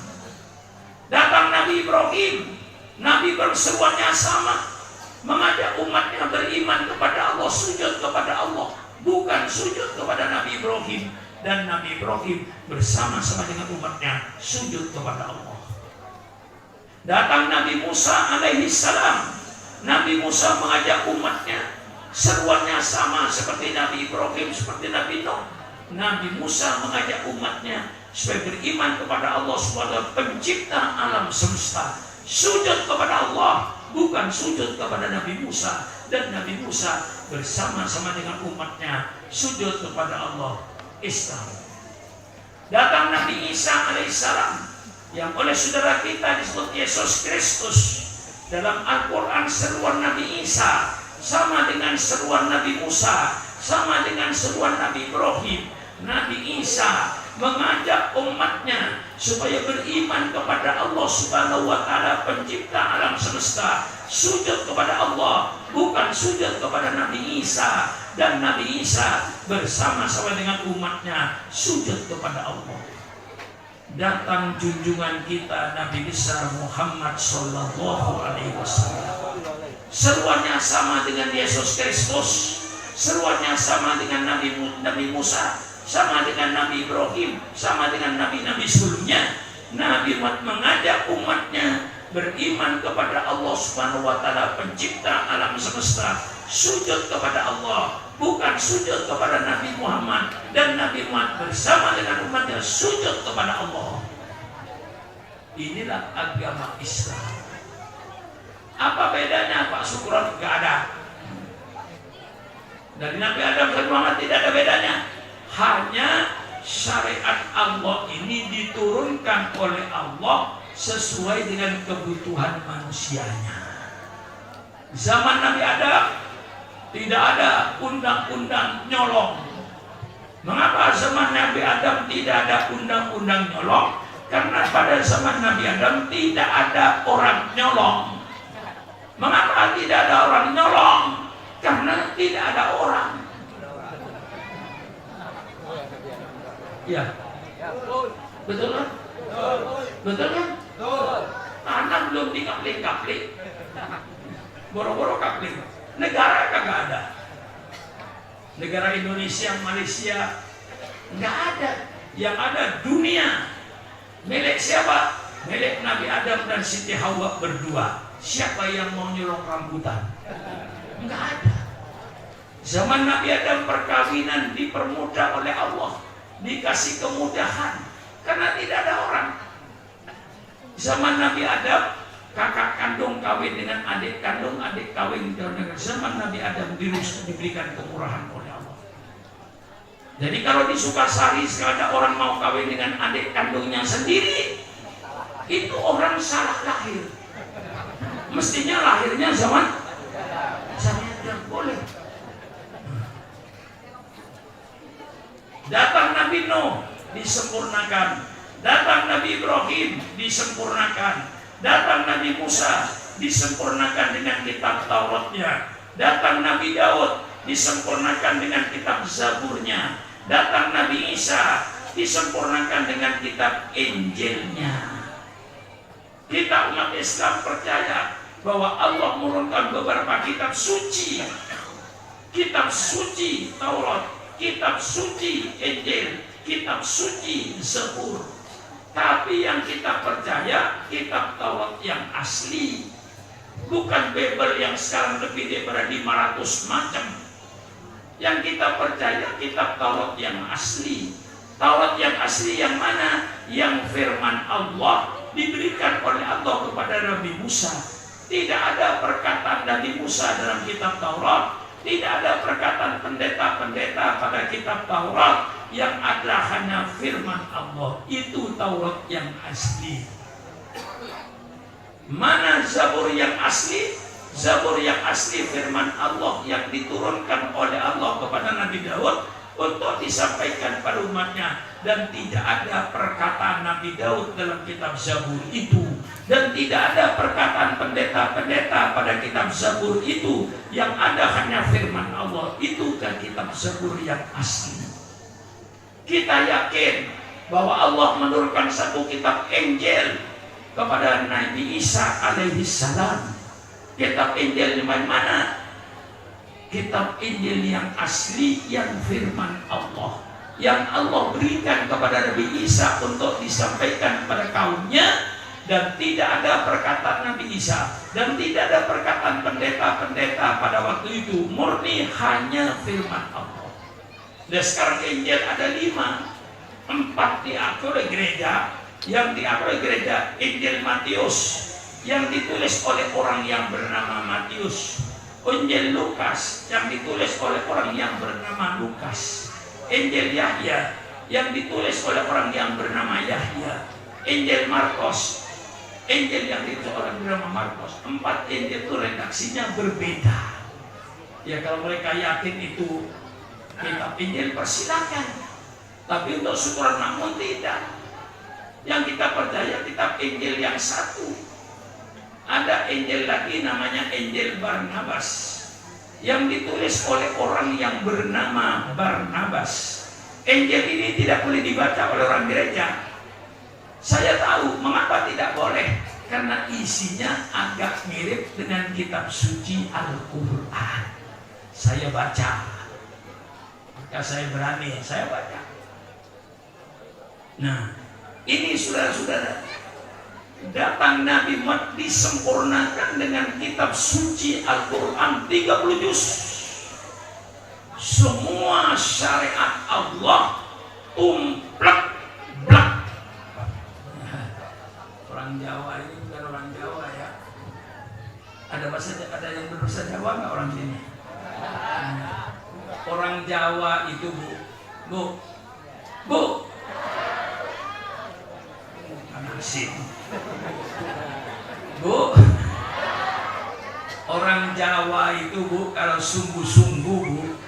Datang Nabi Ibrahim, Nabi berseruannya sama, mengajak umatnya beriman kepada Allah, sujud kepada Allah, bukan sujud kepada Nabi Ibrahim. Dan Nabi Ibrahim bersama-sama dengan umatnya sujud kepada Allah. Datang Nabi Musa alaihi salam. Nabi Musa mengajak umatnya, seruannya sama seperti Nabi Ibrahim, seperti Nabi Nuh. Nabi Musa mengajak umatnya supaya beriman kepada Allah SWT, pencipta alam semesta. Sujud kepada Allah, bukan sujud kepada Nabi Musa. Dan Nabi Musa bersama-sama dengan umatnya sujud kepada Allah. Islam. Datang Nabi Isa alaihissalam yang oleh saudara kita disebut Yesus Kristus. Dalam Al-Quran seruan Nabi Isa sama dengan seruan Nabi Musa, sama dengan seruan Nabi Ibrahim. Nabi Isa mengajak umatnya supaya beriman kepada Allah Subhanahu wa taala pencipta alam semesta. Sujud kepada Allah, bukan sujud kepada Nabi Isa. Dan Nabi Isa bersama-sama dengan umatnya sujud kepada Allah. Datang junjungan kita Nabi besar Muhammad sallallahu alaihi wasallam. Seruannya sama dengan Yesus Kristus, seruannya sama dengan Nabi Musa, sama dengan Nabi Ibrahim, sama dengan nabi-nabi sebelumnya. Nabi Muhammad mengajak umatnya beriman kepada Allah Subhanahu wa taala pencipta alam semesta, sujud kepada Allah, bukan sujud kepada Nabi Muhammad, dan Nabi Muhammad bersama dengan umatnya sujud kepada Allah. Inilah agama Islam. Apa bedanya Pak Syukuran? Gak ada. Dari Nabi Adam ke Muhammad tidak ada bedanya. Hanya syariat Allah ini diturunkan oleh Allah sesuai dengan kebutuhan manusianya. Zaman Nabi Adam tidak ada undang-undang nyolong. Mengapa zaman Nabi Adam tidak ada undang-undang nyolong? Karena pada zaman Nabi Adam tidak ada orang nyolong. Mengapa tidak ada orang nyolong? Karena tidak ada orang. Ya, betul kan? Betul kan? Tanah belum dikapling-kapling, boro-boro kapling. Negara kagak ada. Negara Indonesia, Malaysia nggak ada. Yang ada dunia. Milik siapa? Milik Nabi Adam dan Siti Hawa berdua. Siapa yang mau nyolong rambutan? Nggak ada. Zaman Nabi Adam perkawinan dipermudah oleh Allah, dikasih kemudahan karena tidak ada orang. Zaman Nabi Adam kakak kandung kawin dengan adik kandung, adik kawin dengan zaman Nabi Adam diberikan kemurahan oleh Allah. Jadi kalau di Sukasari ada orang mau kawin dengan adik kandungnya sendiri, itu orang salah lahir. Mestinya lahirnya zaman Adam boleh. Datang Nabi Nuh disempurnakan, datang Nabi Ibrahim disempurnakan, datang Nabi Musa disempurnakan dengan kitab Tauratnya, datang Nabi Daud disempurnakan dengan kitab Zaburnya, datang Nabi Isa disempurnakan dengan kitab Injilnya. Kita umat Islam percaya bahwa Allah menurunkan beberapa kitab suci, kitab suci Taurat, kitab suci Injil, kitab suci Zabur. Tapi yang kita percaya kitab Taurat yang asli, bukan Bible yang sekarang lebih daripada 500 macam. Yang kita percaya kitab Taurat yang asli. Taurat yang asli yang mana? Yang firman Allah diberikan oleh Allah kepada Nabi Musa. Tidak ada perkataan Nabi Musa dalam kitab Taurat, tidak ada perkataan pendeta-pendeta pada kitab Taurat. Yang ada hanya firman Allah. Itu Taurat yang asli. Mana Zabur yang asli? Zabur yang asli firman Allah yang diturunkan oleh Allah kepada Nabi Daud untuk disampaikan pada umatnya. Dan tidak ada perkataan Nabi Daud dalam kitab Zabur itu, dan tidak ada perkataan pendeta-pendeta pada kitab Zabur itu. Yang ada hanya firman Allah. Itu kan kitab Zabur yang asli. Kita yakin bahwa Allah menurunkan satu kitab Injil kepada Nabi Isa alaihi salam. Kitab Injil yang mana? Kitab Injil yang asli, yang firman Allah, yang Allah berikan kepada Nabi Isa untuk disampaikan kepada kaumnya. Dan tidak ada perkataan Nabi Isa, dan tidak ada perkataan pendeta-pendeta pada waktu itu. Murni hanya firman Allah. Dan sekarang Injil ada 5, 4 diatur oleh gereja. Yang diatur oleh gereja Injil Matius, yang ditulis oleh orang yang bernama Matius. Injil Lukas, yang ditulis oleh orang yang bernama Lukas. Injil Yahya, yang ditulis oleh orang yang bernama Yahya. Injil Markus, Injil yang ditulis oleh orang bernama Markus. 4 Injil itu redaksinya berbeda. Ya kalau mereka yakin itu kitab Injil, persilakan. Tapi untuk Syukuran Makmur tidak. Yang kita percaya kitab Injil yang satu. Ada Injil lagi namanya Injil Barnabas, yang ditulis oleh orang yang bernama Barnabas. Injil ini tidak boleh dibaca oleh orang gereja. Saya tahu mengapa tidak boleh, karena isinya agak mirip dengan kitab suci Al-Quran. Saya baca, maka saya berani, saya baca. Nah, ini saudara-saudara, datang Nabi Muhammad disempurnakan dengan kitab suci Al-Quran 30 juz. semua syariat Allah tumplek blek. Orang Jawa ini bukan orang Jawa ya. Ada yang berbahasa Jawa nggak orang sini? Orang Jawa itu bu, asin. Bu, orang Jawa itu bu, kalau sungguh-sungguh bu,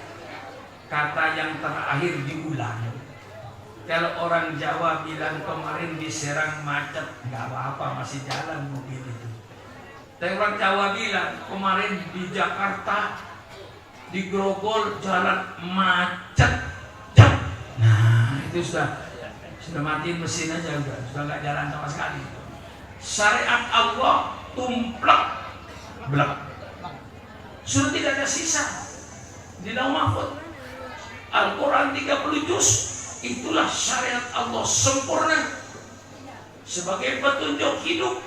kata yang terakhir diulang. Kalau orang Jawa bilang kemarin di Serang macet, nggak apa-apa, masih jalan mobil itu. Tapi orang Jawa bilang kemarin di Jakarta, di Grogol jalan macet, jam. Nah itu sudah matiin mesin aja, sudah nggak jalan sama sekali. Syariat Allah tumplek blek, sudah tidak ada sisa di Lauh Mahfuz. Al-Quran 30 juz, itulah syariat Allah sempurna sebagai petunjuk hidup,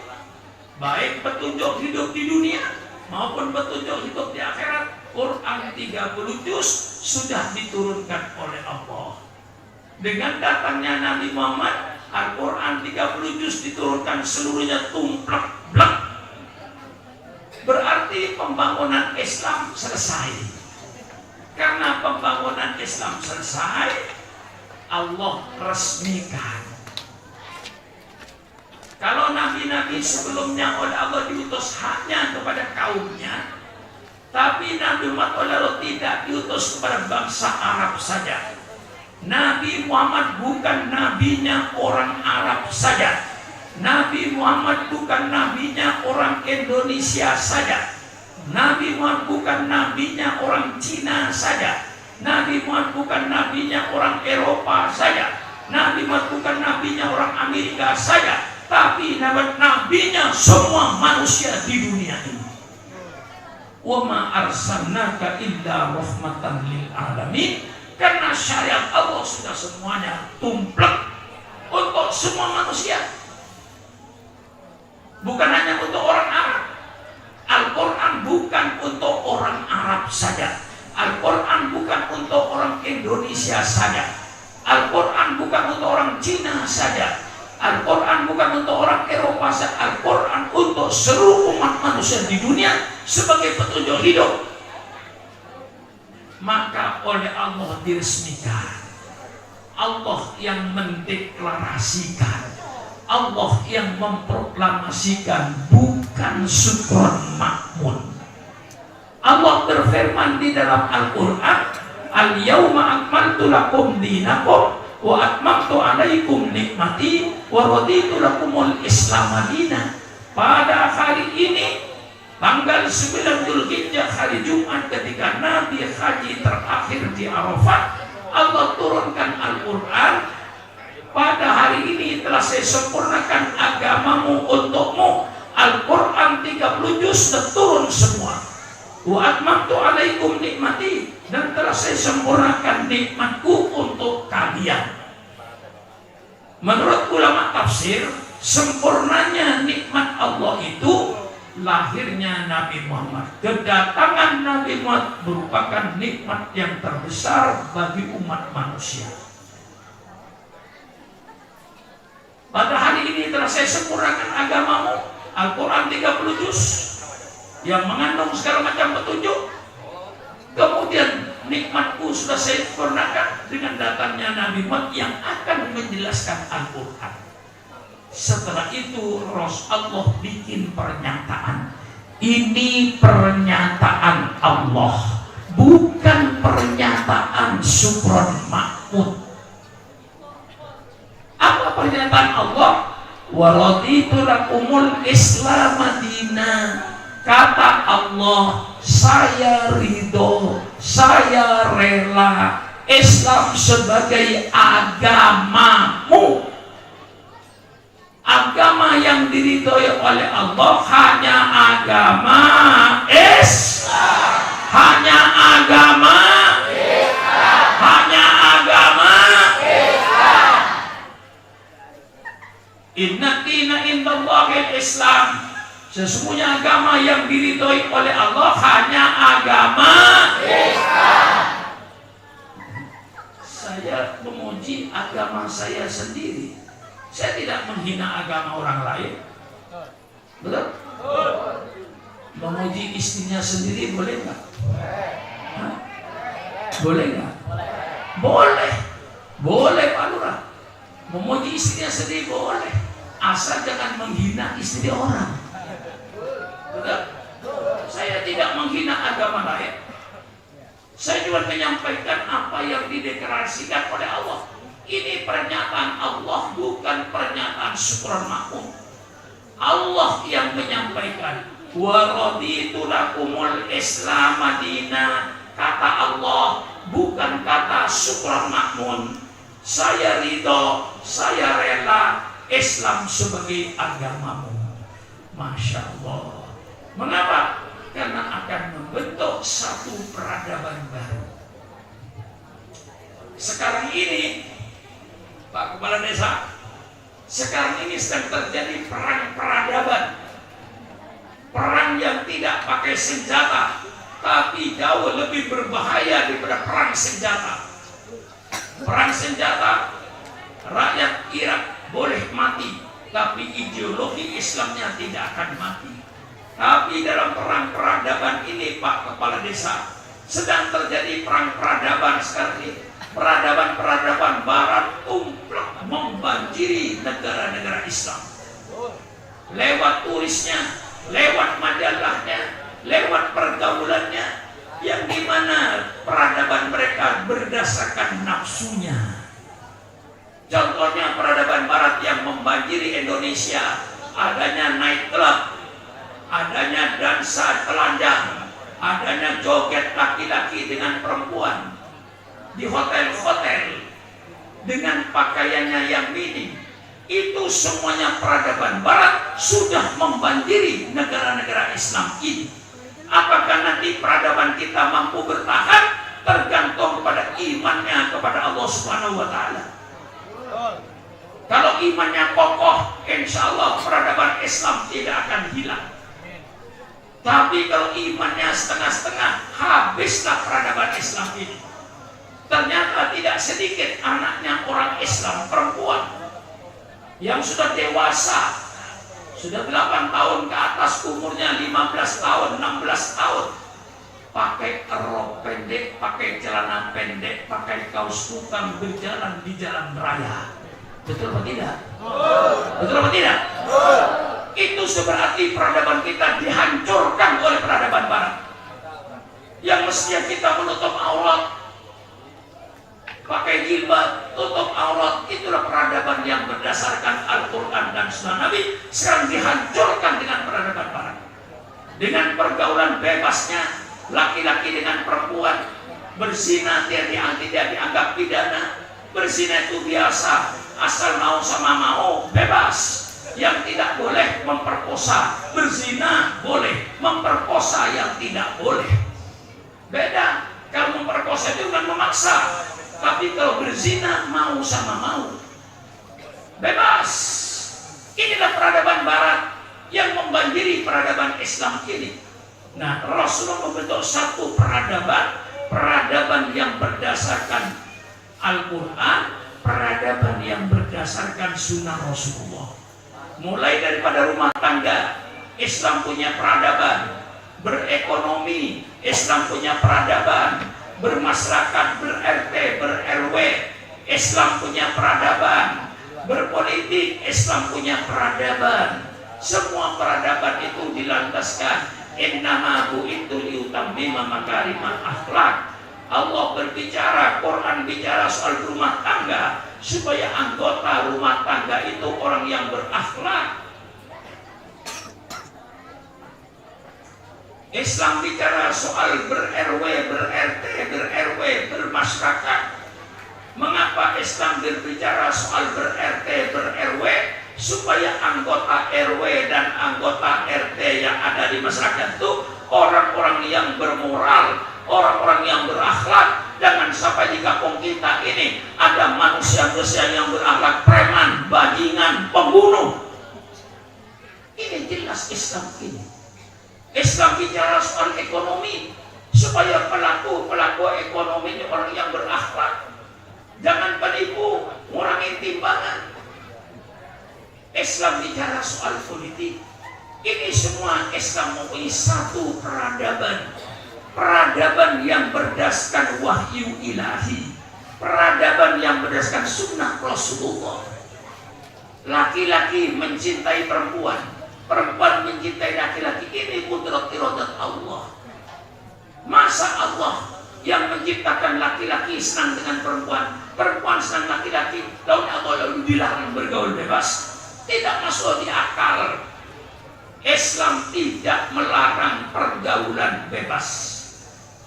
baik petunjuk hidup di dunia maupun petunjuk hidup di akhirat. Quran 30 juz sudah diturunkan oleh Allah. Dengan datangnya Nabi Muhammad, Al-Quran 30 juz diturunkan seluruhnya tumplek blek. Berarti pembangunan Islam selesai. Karena pembangunan Islam selesai, Allah resmikan. Kalau nabi-nabi sebelumnya oleh Allah diutus hanya kepada kaumnya, tapi Nabi Muhammad oleh Allah tidak diutus kepada bangsa Arab saja. Nabi Muhammad bukan nabinya orang Arab saja. Nabi Muhammad bukan nabinya orang Indonesia saja. Nabi Muhammad bukan nabinya orang Cina saja. Nabi Muhammad bukan nabinya orang Eropa saja. Nabi Muhammad bukan nabinya orang Amerika saja. Tapi nabinya semua manusia di dunia ini. Wa ma arsalnaka illa rahmatan lil alamin. Karena syariat Allah sudah semuanya tumplek untuk semua manusia, bukan hanya untuk orang Arab. Al-Quran bukan untuk orang Arab saja. Al-Quran bukan untuk orang Indonesia saja. Al-Quran bukan untuk orang Cina saja. Al-Quran bukan untuk orang Eropa saja. Al-Quran untuk seluruh umat manusia di dunia sebagai petunjuk hidup. Maka oleh Allah diresmikan. Allah yang mendeklarasikan, Allah yang memproklamasikan, bukan sukron makmun. Allah berfirman di dalam Al-Quran, Al-yawma akmaltu lakum dinakum wa atmamtu alaikum nikmati wa raditu lakumul Islam madina. Pada hari ini tanggal 9 Dzulhijjah, hari Jumat, ketika Nabi haji terakhir di Arafat, Allah turunkan Al-Quran. Pada hari ini telah saya sempurnakan agamamu untukmu. Al-Quran 30 juz sudah turun semua. Wa atmamtu alaikum nikmati, dan telah saya sempurnakan nikmatku untuk kalian. Menurut ulama tafsir, sempurnanya nikmat Allah itu lahirnya Nabi Muhammad. Kedatangan Nabi Muhammad merupakan nikmat yang terbesar bagi umat manusia. Pada hari ini telah saya sempurnakan agamamu. Al-Quran 30 juz yang mengandung segala macam petunjuk. Kemudian nikmatku sudah saya sempurnakan dengan datangnya Nabi Muhammad yang akan menjelaskan Al-Quran. Setelah itu Allah bikin pernyataan. Ini pernyataan Allah, bukan pernyataan sukron makmud. Apa pernyataan Allah? Wa raditu lakumul Islam madina. Kata Allah, saya ridho, saya rela Islam sebagai agamamu. Agama yang diridhoi oleh Allah hanya agama Islam. Hanya agama Islam. Hanya agama Islam. Inna dina indallahil Islam. Sesungguhnya agama yang diridhoi oleh Allah hanya agama Islam. Saya memuji agama saya sendiri. Saya tidak menghina agama orang lain. Betul? Memuji istrinya sendiri boleh nggak? Hah? Boleh nggak? Boleh. Boleh Pak Lurah. Memuji istrinya sendiri boleh. Asal jangan menghina istri orang. Betul? Saya tidak menghina agama lain. Saya cuma menyampaikan apa yang dideklarasikan oleh Allah. Ini pernyataan Allah, bukan pernyataan Syukron Makmum. Allah yang menyampaikan, wa raditu lakumul Islam madina. Kata Allah, bukan kata Syukron Makmum. Saya ridho, saya rela Islam sebagai agamamu. Masya Allah. Mengapa? Karena akan membentuk satu peradaban baru. Sekarang ini, Pak Kepala Desa, sekarang ini sedang terjadi perang peradaban. Perang yang tidak pakai senjata, tapi jauh lebih berbahaya daripada perang senjata. Perang senjata, rakyat Irak boleh mati, tapi ideologi Islamnya tidak akan mati. Tapi dalam perang peradaban ini, Pak Kepala Desa, sedang terjadi perang peradaban sekarang ini. Peradaban-peradaban Barat tumplak membanjiri negara-negara Islam. Lewat turisnya, lewat majalahnya, lewat pergaulannya, yang dimana peradaban mereka berdasarkan nafsunya. Contohnya peradaban Barat yang membanjiri Indonesia, adanya night club, adanya dansa telanjang, adanya joget laki-laki dengan perempuan di hotel-hotel dengan pakaiannya yang minim. Itu semuanya peradaban Barat sudah membanjiri negara-negara Islam ini. Apakah nanti peradaban kita mampu bertahan? Tergantung pada imannya kepada Allah Subhanahu wa Ta'ala. Kalau imannya kokoh, insya Allah peradaban Islam tidak akan hilang. Tapi kalau imannya setengah-setengah, habislah peradaban Islam ini. Ternyata tidak sedikit anaknya orang Islam perempuan yang sudah dewasa, sudah 8 tahun ke atas umurnya, 15 tahun, 16 tahun, pakai rok pendek, pakai celana pendek, pakai kaos kutang, berjalan di jalan raya. Betul atau tidak? Betul atau tidak? Itu berarti peradaban kita dihancurkan oleh peradaban Barat. Yang mestinya kita menutup aurat, pakai jilbab, tutup aurat, itulah peradaban yang berdasarkan Al-Quran dan Sunnah Nabi. Sekarang dihancurkan dengan peradaban Barat. Dengan pergaulan bebasnya, laki-laki dengan perempuan, berzina tidak dianggap pidana. Berzina itu biasa, asal mau sama mau, bebas. Yang tidak boleh memperkosa, berzina boleh, memperkosa yang tidak boleh. Beda, kalau memperkosa itu bukan memaksa, tapi kalau berzina mau sama mau, bebas. Inilah peradaban Barat yang membanjiri peradaban Islam ini. Nah, Rasulullah membentuk satu peradaban yang berdasarkan Al-Quran, peradaban yang berdasarkan Sunnah Rasulullah. Mulai daripada rumah tangga, Islam punya peradaban. Berekonomi, Islam punya peradaban. Bermasyarakat, ber-RT, ber-RW, Islam punya peradaban. Berpolitik, Islam punya peradaban. Semua peradaban itu dilandaskan innama bu'ithu liutammima makarimal akhlak. Allah berbicara, Quran bicara soal rumah tangga, supaya anggota rumah tangga itu orang yang berakhlak. Islam bicara soal ber-RW, ber-RT, ber-RW, bermasyarakat. Mengapa Islam berbicara soal ber-RT, ber-RW? Supaya anggota RW dan anggota RT yang ada di masyarakat itu orang-orang yang bermoral, orang-orang yang berakhlak. Jangan sampai di kampung kita ini ada manusia-manusia yang berakhlak preman, bajingan, pembunuh. Ini jelas Islam ini. Islam bicara soal ekonomi, supaya pelaku ekonomi ini orang yang berakhlak. Islam bicara soal politik. Ini semua Islam mempunyai satu peradaban. Peradaban yang berdasarkan wahyu ilahi. Peradaban yang berdasarkan sunnah Rasulullah. Laki-laki mencintai perempuan, perempuan mencintai laki-laki. Ini kudrat iradat Allah. Masa Allah yang menciptakan laki-laki senang dengan perempuan, perempuan senang laki-laki, lalu Allah lalu dilarang bergaul bebas? Tidak masuk di akal. Islam tidak melarang pergaulan bebas.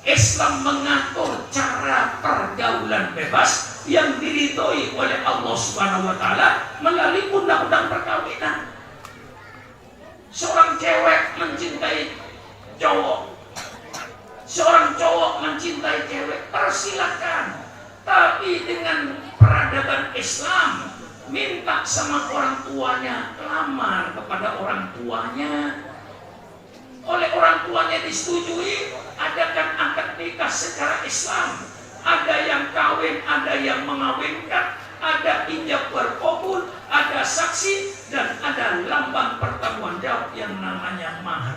Islam mengatur cara pergaulan bebas yang diridhoi oleh Allah Subhanahu wa taala melalui undang-undang perkawinan. Seorang cewek mencintai cowok, seorang cowok mencintai cewek, persilakan. Tapi dengan peradaban Islam, minta sama orang tuanya, lamar kepada orang tuanya. Oleh orang tuanya disetujui, adakan akad nikah secara Islam. Ada yang kawin, ada yang mengawinkan, ada ijab berkabul, ada saksi, dan ada lambang pertanggung jawab yang namanya mahar.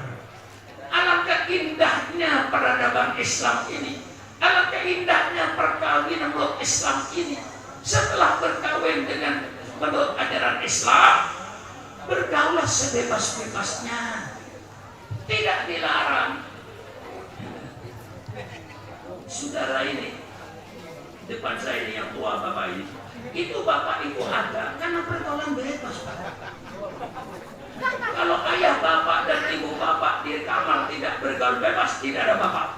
Alangkah indahnya peradaban Islam ini. Alangkah indahnya perkawinan menurut Islam ini. Setelah berkawin dengan menurut ajaran Islam, bergaulah sebebas-bebasnya. Tidak dilarang. Saudara ini, depan saya ini yang tua bapak ini, itu bapak ibu ada karena pergaulan bebas, Pak. Kalau ayah bapak dan ibu bapak di kamar tidak bergaul bebas, tidak ada bapak.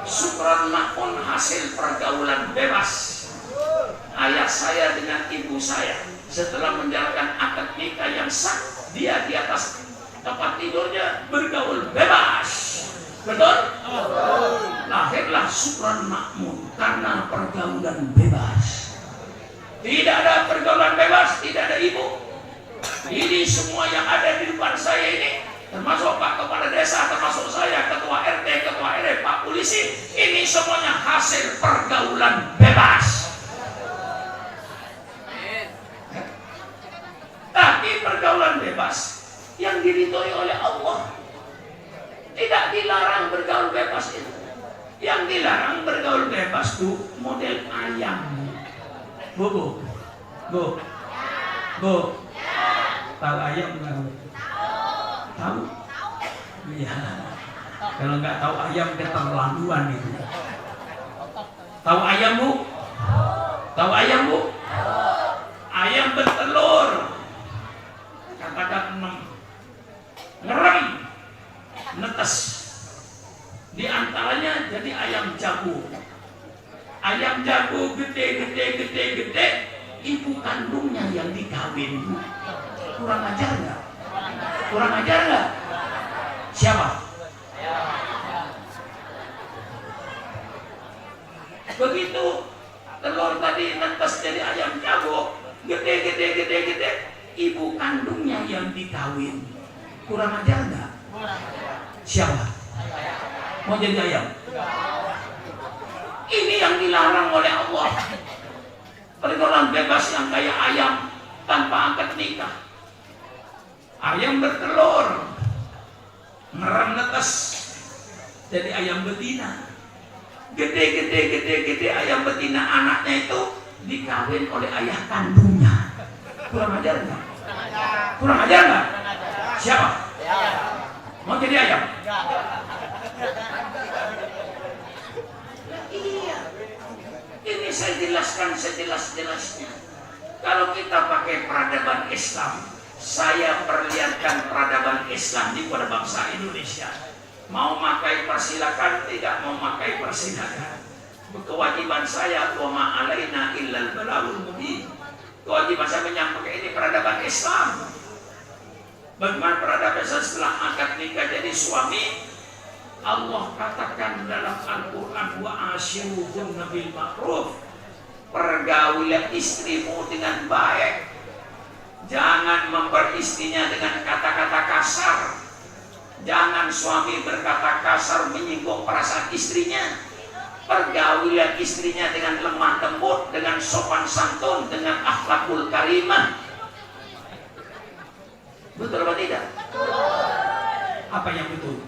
Syukran makun hasil pergaulan bebas. Ayah saya dengan ibu saya setelah menjalankan akad nikah yang sah, dia di atas tempat tidurnya bergaul bebas. Betul? Lahirlah Syukran Makmun karena pergaulan bebas. Tidak ada pergaulan bebas, tidak ada ibu. Ini semua yang ada di depan saya ini, termasuk Pak Kepala Desa, termasuk saya, Ketua RT, Ketua RW, Pak Polisi, ini semuanya hasil pergaulan bebas. Tapi pergaulan bebas yang diridhoi oleh Allah. Tidak dilarang bergaul bebas itu. Yang dilarang bergaul bebas itu model ayam. Bu. Tahu ayam nggak? Tahu? Iya. Kalau nggak tahu ayam keterlaluan itu. Tahu ayam bu? Tahu ayam bu? Ayam bertelur. Katakan 6. Ngerem. Netes. Di antaranya jadi ayam jago. Ayam jago gede. Ibu kandungnya yang dikawin. Kurang ajar nggak? Kurang ajar nggak? Siapa? Begitu telur tadi netes jadi ayam jago. Gede. Ibu kandungnya yang dikawin. Kurang ajar nggak? Siapa? Mau jadi ayam? Ini yang dilarang oleh Allah. Pergaulan bebas yang kayak ayam tanpa akad nikah. Ayam bertelur, ngerem netes, jadi ayam betina. Gede ayam betina, anaknya itu dikawin oleh ayah kandungnya. Kurang ajar nggak? Kurang ajar nggak? Siapa? Mau jadi ayam? Iya. Ini saya jelaskan sejelas-jelasnya. Kalau kita pakai peradaban Islam, saya perlihatkan peradaban Islam di pada bangsa Indonesia. Mau pakai persilakan, tidak mau pakai persilakan. Kewajiban saya, wa ma alaina illal balagul mubin. Kewajiban saya menyampaikan ini peradaban Islam. Bagaimana peradaban Islam setelah akad nikah jadi suami? Allah katakan dalam Al-Quran, wa ashiruhunna bil ma'ruf. Pergaulilah istrimu dengan baik. Jangan memperistrinya dengan kata-kata kasar. Jangan suami berkata kasar menyinggung perasaan istrinya. pergaulan istrinya dengan lemah lembut, dengan sopan santun, dengan akhlakul karimah. Betul apa tidak? Apa yang betul?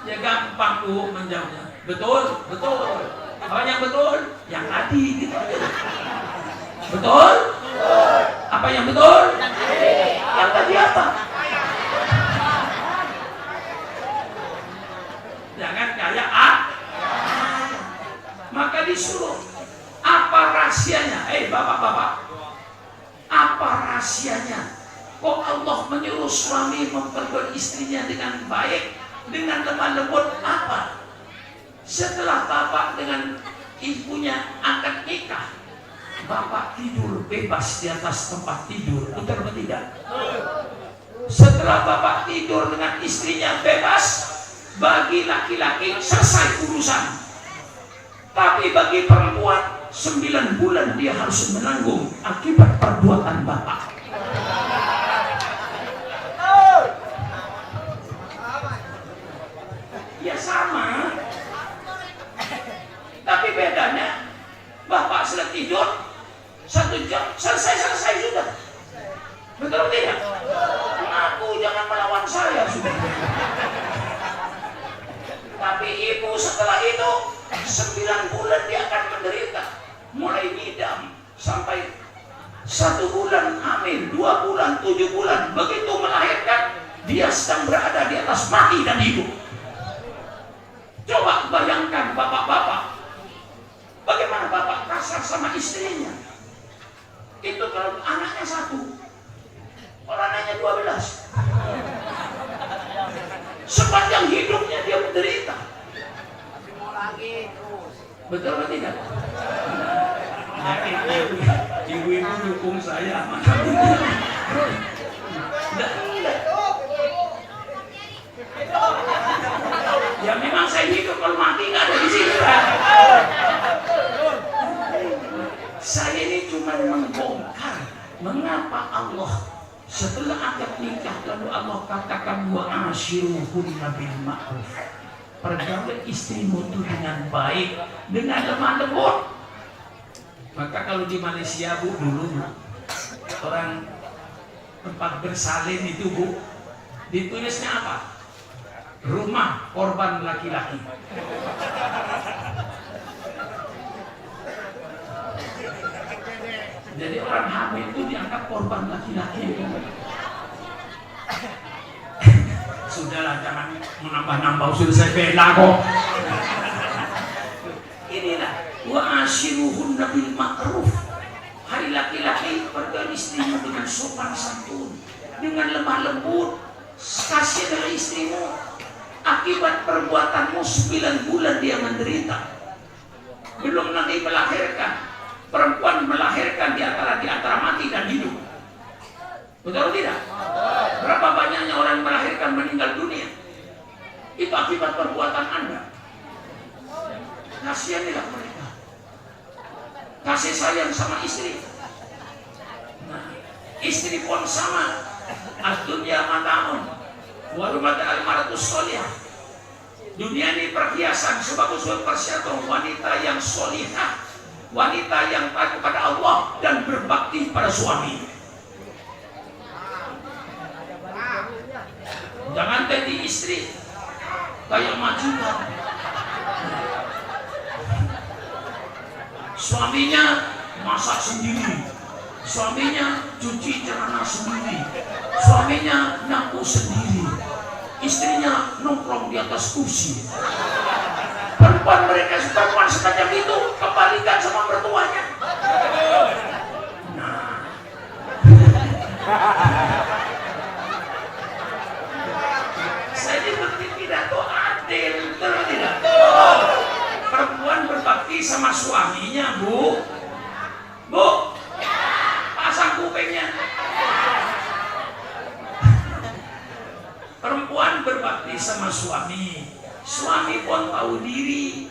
Ya gampang Bu menjawabnya. Betul, betul. Apa yang betul? Yang tadi gitu. Betul? Apa yang betul? Yang tadi apa? Jangan kayak maka disuruh. Apa rahasianya? Bapak-bapak, apa rahasianya? Kok Allah menyuruh suami memperlakukan istrinya dengan baik, dengan lemah lembut? Apa? Setelah bapak dengan ibunya akad nikah, bapak tidur bebas di atas tempat tidur, betul atau tidak? Setelah bapak tidur dengan istrinya bebas, bagi laki-laki selesai urusan. Tapi bagi perempuan 9 bulan dia harus menanggung akibat perbuatan bapak. Ya sama. Tapi bedanya bapak sudah tidur 1 jam selesai sudah. Betul tidak? Aku jangan melawan saya sudah. Tapi ibu setelah itu 9 bulan dia akan menderita, mulai ngidam sampai 1 bulan hamil, 2 bulan, 7 bulan. Begitu melahirkan, dia sedang berada di atas mati dan hidup. Coba bayangkan bapak-bapak, bagaimana bapak kasar sama istrinya. Itu kalau anaknya 1, orangnya 12. Sepanjang hidupnya dia menderita. Betul atau tidak? Ibu-ibu dukung saya. Ya memang saya hidup, kalau mati nggak ada di sini. Saya ini cuma membongkar mengapa Allah setelah akad nikah lalu Allah katakan wa ashiruhunna bil ma'ruf. Pergaulan istrimu itu dengan baik, dengan lemah lembut. Maka kalau di Malaysia Bu, dulu orang tempat bersalin itu Bu, ditulisnya apa? Rumah korban laki-laki. Jadi orang hamil itu dianggap korban laki-laki. Sudahlah, jangan menambah-nambah, sudah saya bela kok. Inilah wa ashiruhunna bil ma'ruf. Hai laki-laki, pergaulan istrimu dengan sopan santun, dengan lemah lembut. Kasih dengan istrimu. Akibat perbuatanmu 9 bulan dia menderita. Belum nanti melahirkan. Perempuan melahirkan di antara mati dan hidup. Betul tidak? Berapa banyaknya orang melahirkan meninggal dunia? Itu akibat perbuatan Anda. Kasihanilah mereka. Kasih sayang sama istri. Nah, istri pun sama. Ad-dunya mata'un wa rumata al-maratus sholihah. Dunia ini perhiasan sebagus persyaratan wanita yang sholihah, wanita yang taat kepada Allah dan berbakti pada suami. Jangan jadi istri kayak majikan. Suaminya masak sendiri, suaminya cuci celana sendiri, suaminya nyapu sendiri, istrinya nongkrong di atas kursi. Perempuan semacam itu kebalikan sama mertuanya. Nah, saya seperti pidato adil, betul tidak? Perempuan berbakti sama suaminya, Bu. Bu, pasang kupingnya. Perempuan berbakti sama suami. Suami pun tahu diri.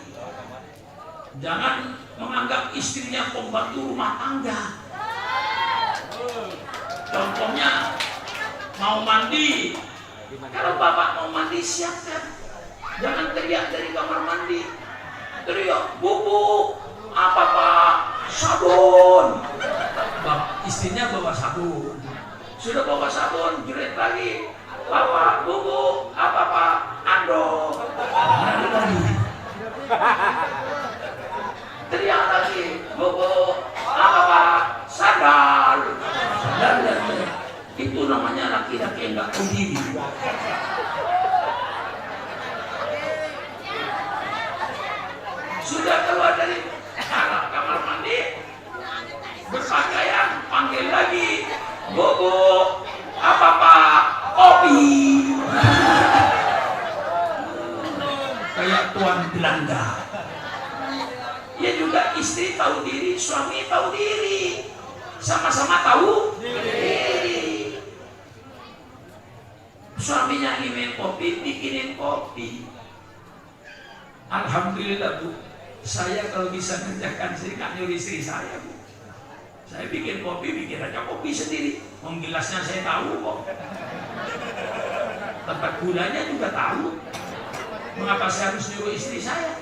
Jangan menganggap istrinya pembantu rumah tangga. Contohnya mau mandi. Kalau bapak mau mandi, siapkan. Jangan teriak dari kamar mandi. Teriak, "Bu, apa Pak? Sabun." Istrinya bawa sabun. Sudah bawa sabun, jerit lagi. "Bapak, Bu, apa Pak? Andok." Lari lagi. Teriak lagi, "Bu, apa Pak? Sandal." Dan itu namanya laki-laki yang nggak tahu diri. Sudah keluar dari kamar mandi, berpakaian, panggil lagi, "Bu, apa Pak? Kopi." Kayak tuan Belanda. Ya juga istri tahu diri, suami tahu diri, sama-sama tahu diri. Suaminya ingin kopi, bikinin kopi. Alhamdulillah Bu, saya kalau bisa kerjakan saya nggak nyuruh istri saya Bu. Saya bikin kopi, bikin aja kopi sendiri. Menggilasnya saya tahu kok. Tempat gulanya juga tahu. Mengapa saya harus nyuruh istri saya?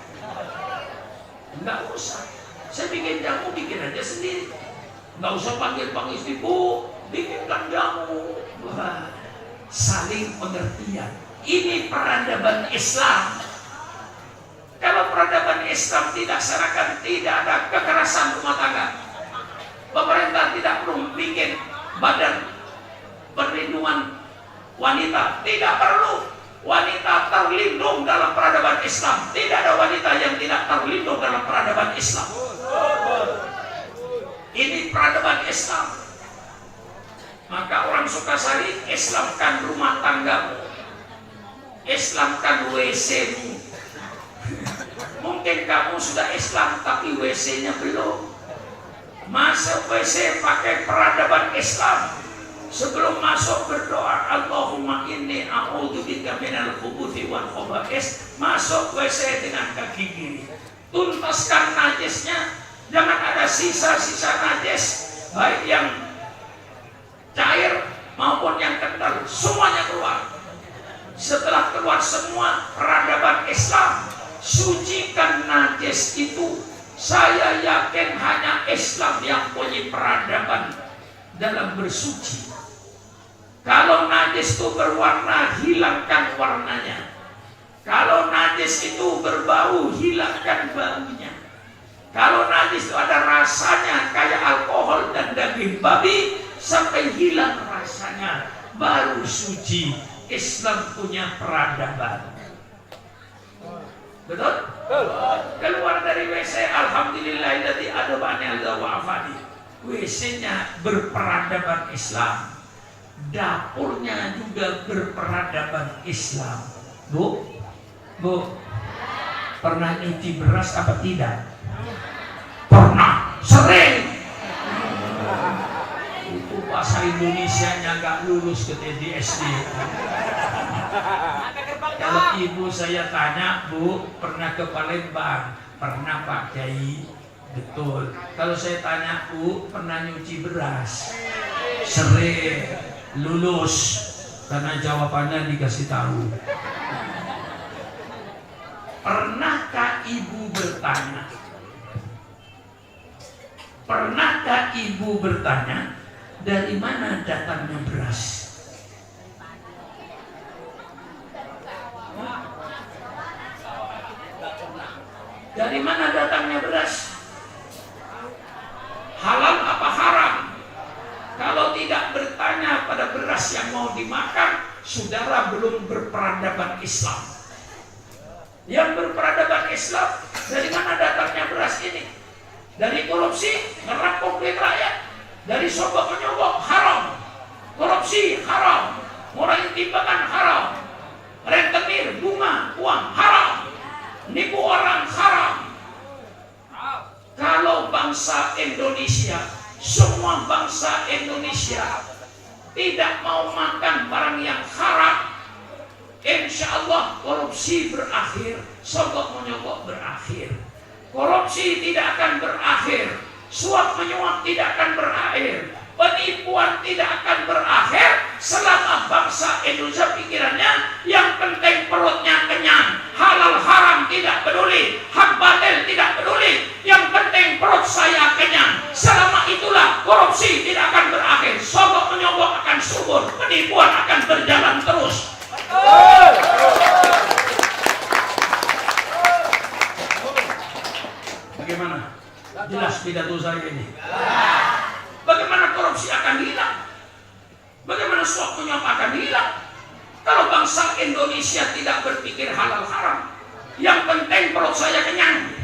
Enggak usah. Saya bikin jamu, bikin aja sendiri. Enggak usah panggil istri, "Bu, bikinkan jamu." Wah, saling pengertian. Ini peradaban Islam. Kalau peradaban Islam dilaksanakan, tidak ada kekerasan rumah tangga. Pemerintah tidak perlu bikin badan perlindungan wanita. Tidak perlu. Wanita terlindung dalam peradaban Islam. Tidak ada wanita yang tidak terlindung dalam peradaban Islam. Ini peradaban Islam. Maka orang Sukasari, Islamkan rumah tanggamu. Islamkan WC-mu. Mungkin kamu sudah Islam tapi WC-nya belum. Masuk WC pakai peradaban Islam. Sebelum masuk berdoa, "Allahumma inni a'udzubika minal khubuthi wal khaba'is." Masuk WC dengan kaki kiri. Tuntaskan najisnya. Jangan ada sisa-sisa najis, baik yang cair maupun yang kental. Semuanya keluar. Setelah keluar semua, peradaban Islam. Sucikan najis itu. Saya yakin hanya Islam yang punya peradaban dalam bersuci. Kalau najis itu berwarna, hilangkan warnanya. Kalau najis itu berbau, hilangkan baunya. Kalau najis itu ada rasanya kayak alkohol dan daging babi, sampai hilang rasanya, baru suci. Islam punya peradaban. Betul? Keluar dari WC, alhamdulillahilladzi adabani wa afani. WC-nya berperadaban Islam. Dapurnya juga berperadaban Islam. Bu, pernah nyuci beras apa tidak? Pernah, sering. Itu bahasa Indonesianya nggak lulus ke SD. Kalau ibu saya tanya, "Bu, pernah ke Palembang?" "Pernah Pak Kiai." "Betul." Kalau saya tanya, "Bu, pernah nyuci beras?" "Sering." Lulus karena jawabannya dikasih tahu. Pernahkah ibu bertanya? Pernahkah ibu bertanya, dari mana datangnya beras? Dari mana datangnya beras? Halal apa haram? Kalau tidak bertanya pada beras yang mau dimakan, saudara belum berperadaban Islam. Yang berperadaban Islam, dari mana datangnya beras ini? Dari korupsi, ngerampok duit rakyat. Dari sogok menyogok, haram. Korupsi, haram. Ngurangi timbangan, haram. Rentenir, bunga, uang, haram. Nipu orang, haram. Kalau bangsa Indonesia, semua bangsa Indonesia tidak mau makan barang yang haram, insya Allah korupsi berakhir, sogok menyogok berakhir. Korupsi tidak akan berakhir, suap menyuap tidak akan berakhir, penipuan tidak akan berakhir, selama bangsa Indonesia pikirannya yang penting perutnya kenyang, halal haram tidak peduli, hak batil tidak peduli, yang penting perut saya kenyang. Selama itulah korupsi tidak akan berakhir, sogok menyogok akan subur, penipuan akan berjalan terus. Bagaimana? Jelas pidato saya ini. Bagaimana korupsi akan hilang? Bagaimana suap menyuap akan hilang? Kalau bangsa Indonesia tidak berpikir halal haram, yang penting perut saya kenyang,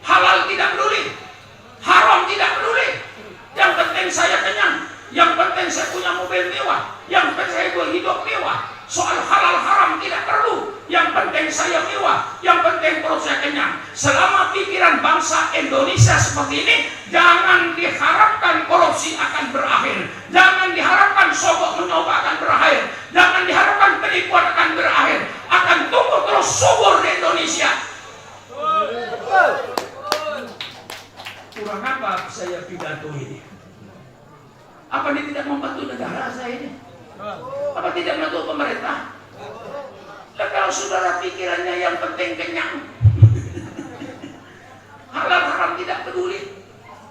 halal tidak peduli, haram tidak peduli, yang penting saya kenyang, yang penting saya punya mobil mewah, yang penting saya hidup mewah. Soal halal haram tidak perlu, yang penting saya mewah, yang penting perut saya kenyang. Selama pikiran bangsa Indonesia seperti ini, jangan diharapkan korupsi akan berakhir, jangan diharapkan sogok menyogok akan berakhir, jangan diharapkan penipuan akan berakhir, akan tumbuh terus subur di Indonesia. Kurang apa saya pidato ini? Apa ini tidak membantu negara saya ini? Apa tidak membantu pemerintah? Dan kalau saudara pikirannya yang penting kenyang, halal haram tidak peduli,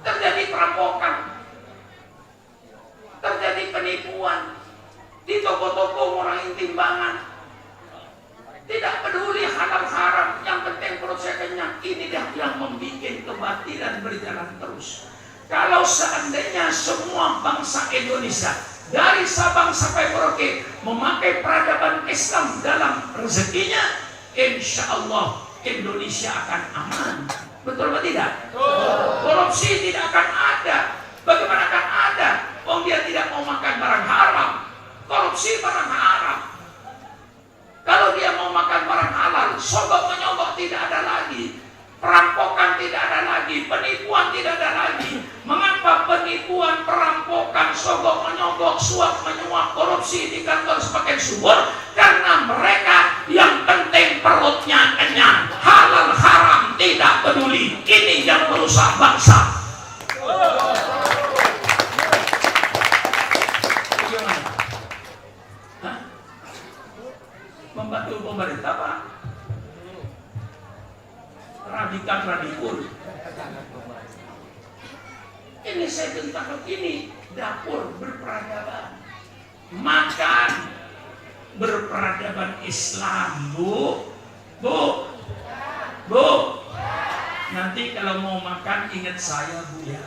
terjadi perampokan, terjadi penipuan di toko-toko ngurangi timbangan, tidak peduli halal haram, yang penting perut saya kenyang. Ini dah yang membuat kebatilan berjalan terus. Kalau seandainya semua bangsa Indonesia dari Sabang sampai Merauke memakai peradaban Islam dalam rezekinya, insya Allah Indonesia akan aman. Betul atau tidak? Korupsi tidak akan ada. Bagaimana akan ada? Dia tidak mau makan barang haram. Korupsi barang haram. Kalau dia mau makan barang halal, sogok menyogok tidak ada lagi, perampokan tidak ada lagi, penipuan tidak ada lagi. Mengapa penipuan, perampokan, sogok menyogok, suap menyuap, korupsi di kantor semakin subur? Karena mereka yang penting perutnya kenyang, halal haram tidak peduli. Ini yang merusak bangsa. Bagaimana? Hah? Membantu pemerintah Pak? Radikal. Ini saya tentang ini dapur berperadaban, makan berperadaban Islam, Bu. Nanti kalau mau makan ingat saya, Bu ya.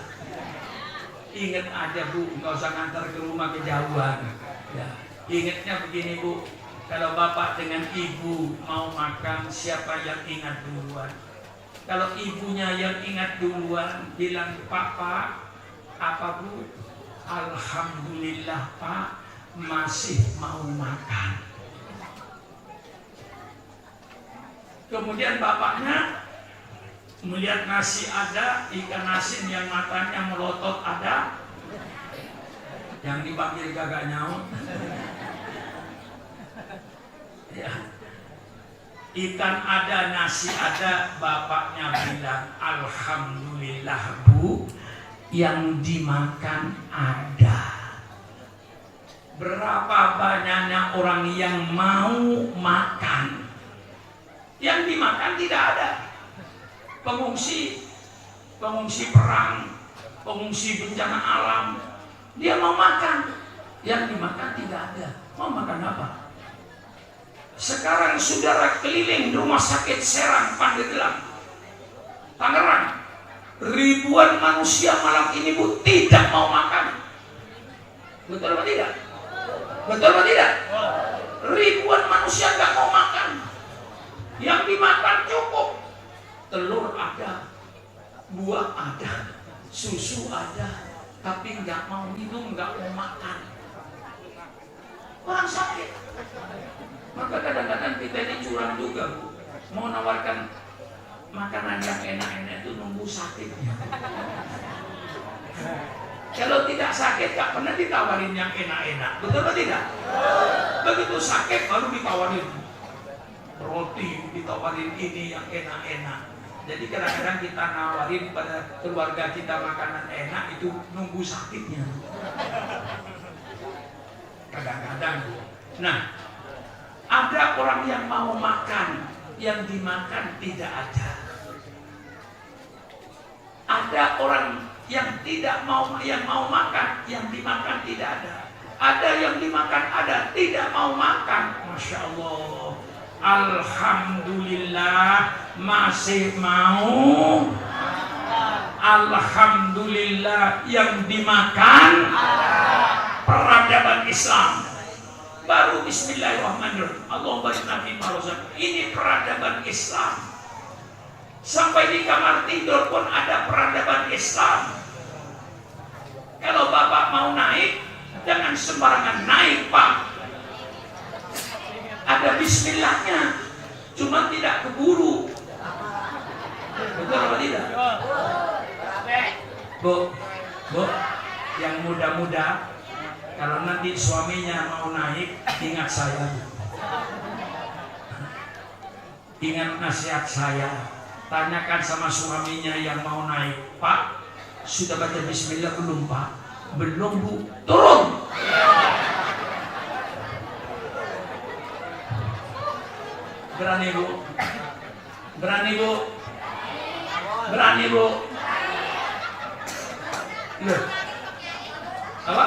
Ingat aja, Bu, nggak usah ngantar ke rumah kejauhan. Ya. Ingatnya begini, Bu. Kalau bapak dengan ibu mau makan, siapa yang ingat duluan? Kalau ibunya yang ingat duluan, bilang, Pak, apa Bu? Alhamdulillah Pak, masih mau makan. Kemudian bapaknya melihat nasi ada, ikan asin yang matanya melotot ada, yang dipanggil gagak nyaut. Ya. Ikan ada, nasi ada, bapaknya bilang, Alhamdulillah Bu, yang dimakan ada. Berapa banyaknya orang yang mau makan, yang dimakan tidak ada. Pengungsi perang, pengungsi bencana alam, dia mau makan, yang dimakan tidak ada. Mau makan apa? Sekarang saudara keliling rumah sakit Serang, Pandeglang, Tangerang, ribuan manusia malam ini Bu tidak mau makan. Betul atau tidak? Betul atau tidak? Ribuan manusia nggak mau makan. Yang dimakan cukup, telur ada, buah ada, susu ada, tapi nggak mau minum, nggak mau makan. Orang sakit. Maka kadang-kadang kita ini curang juga, Bu. Mau nawarkan makanan yang enak-enak itu nunggu sakitnya. Kalau tidak sakit gak pernah ditawarin yang enak-enak. Betul atau tidak? Begitu sakit baru ditawarin roti, ditawarin ini yang enak-enak. Jadi kadang-kadang kita nawarin pada keluarga kita makanan enak itu nunggu sakitnya. kadang-kadang. Nah, ada orang yang mau makan, yang dimakan tidak ada. Ada orang yang tidak mau, yang mau makan, yang dimakan tidak ada. Ada yang dimakan ada, tidak mau makan. Masya Allah. Alhamdulillah masih mau. Alhamdulillah yang dimakan peradaban Islam. Baru bismillahirrahmanirrahim. Allahumma barik Nabi Muhammad. Ini peradaban Islam. Sampai di kamar tidur pun ada peradaban Islam. Kalau bapak mau naik, jangan sembarangan naik, Pak. Ada bismillahnya, cuma tidak keburu. Betul apa tidak? Bu, yang muda-muda, kalau nanti suaminya mau naik, ingat saya. Ingat nasihat saya. Tanyakan sama suaminya yang mau naik, Pak, sudah baca bismillah belum, Pak? Belum, Bu. Turun. Berani, Bu? Berani, Bu? Berani, Bu? Loh. Apa?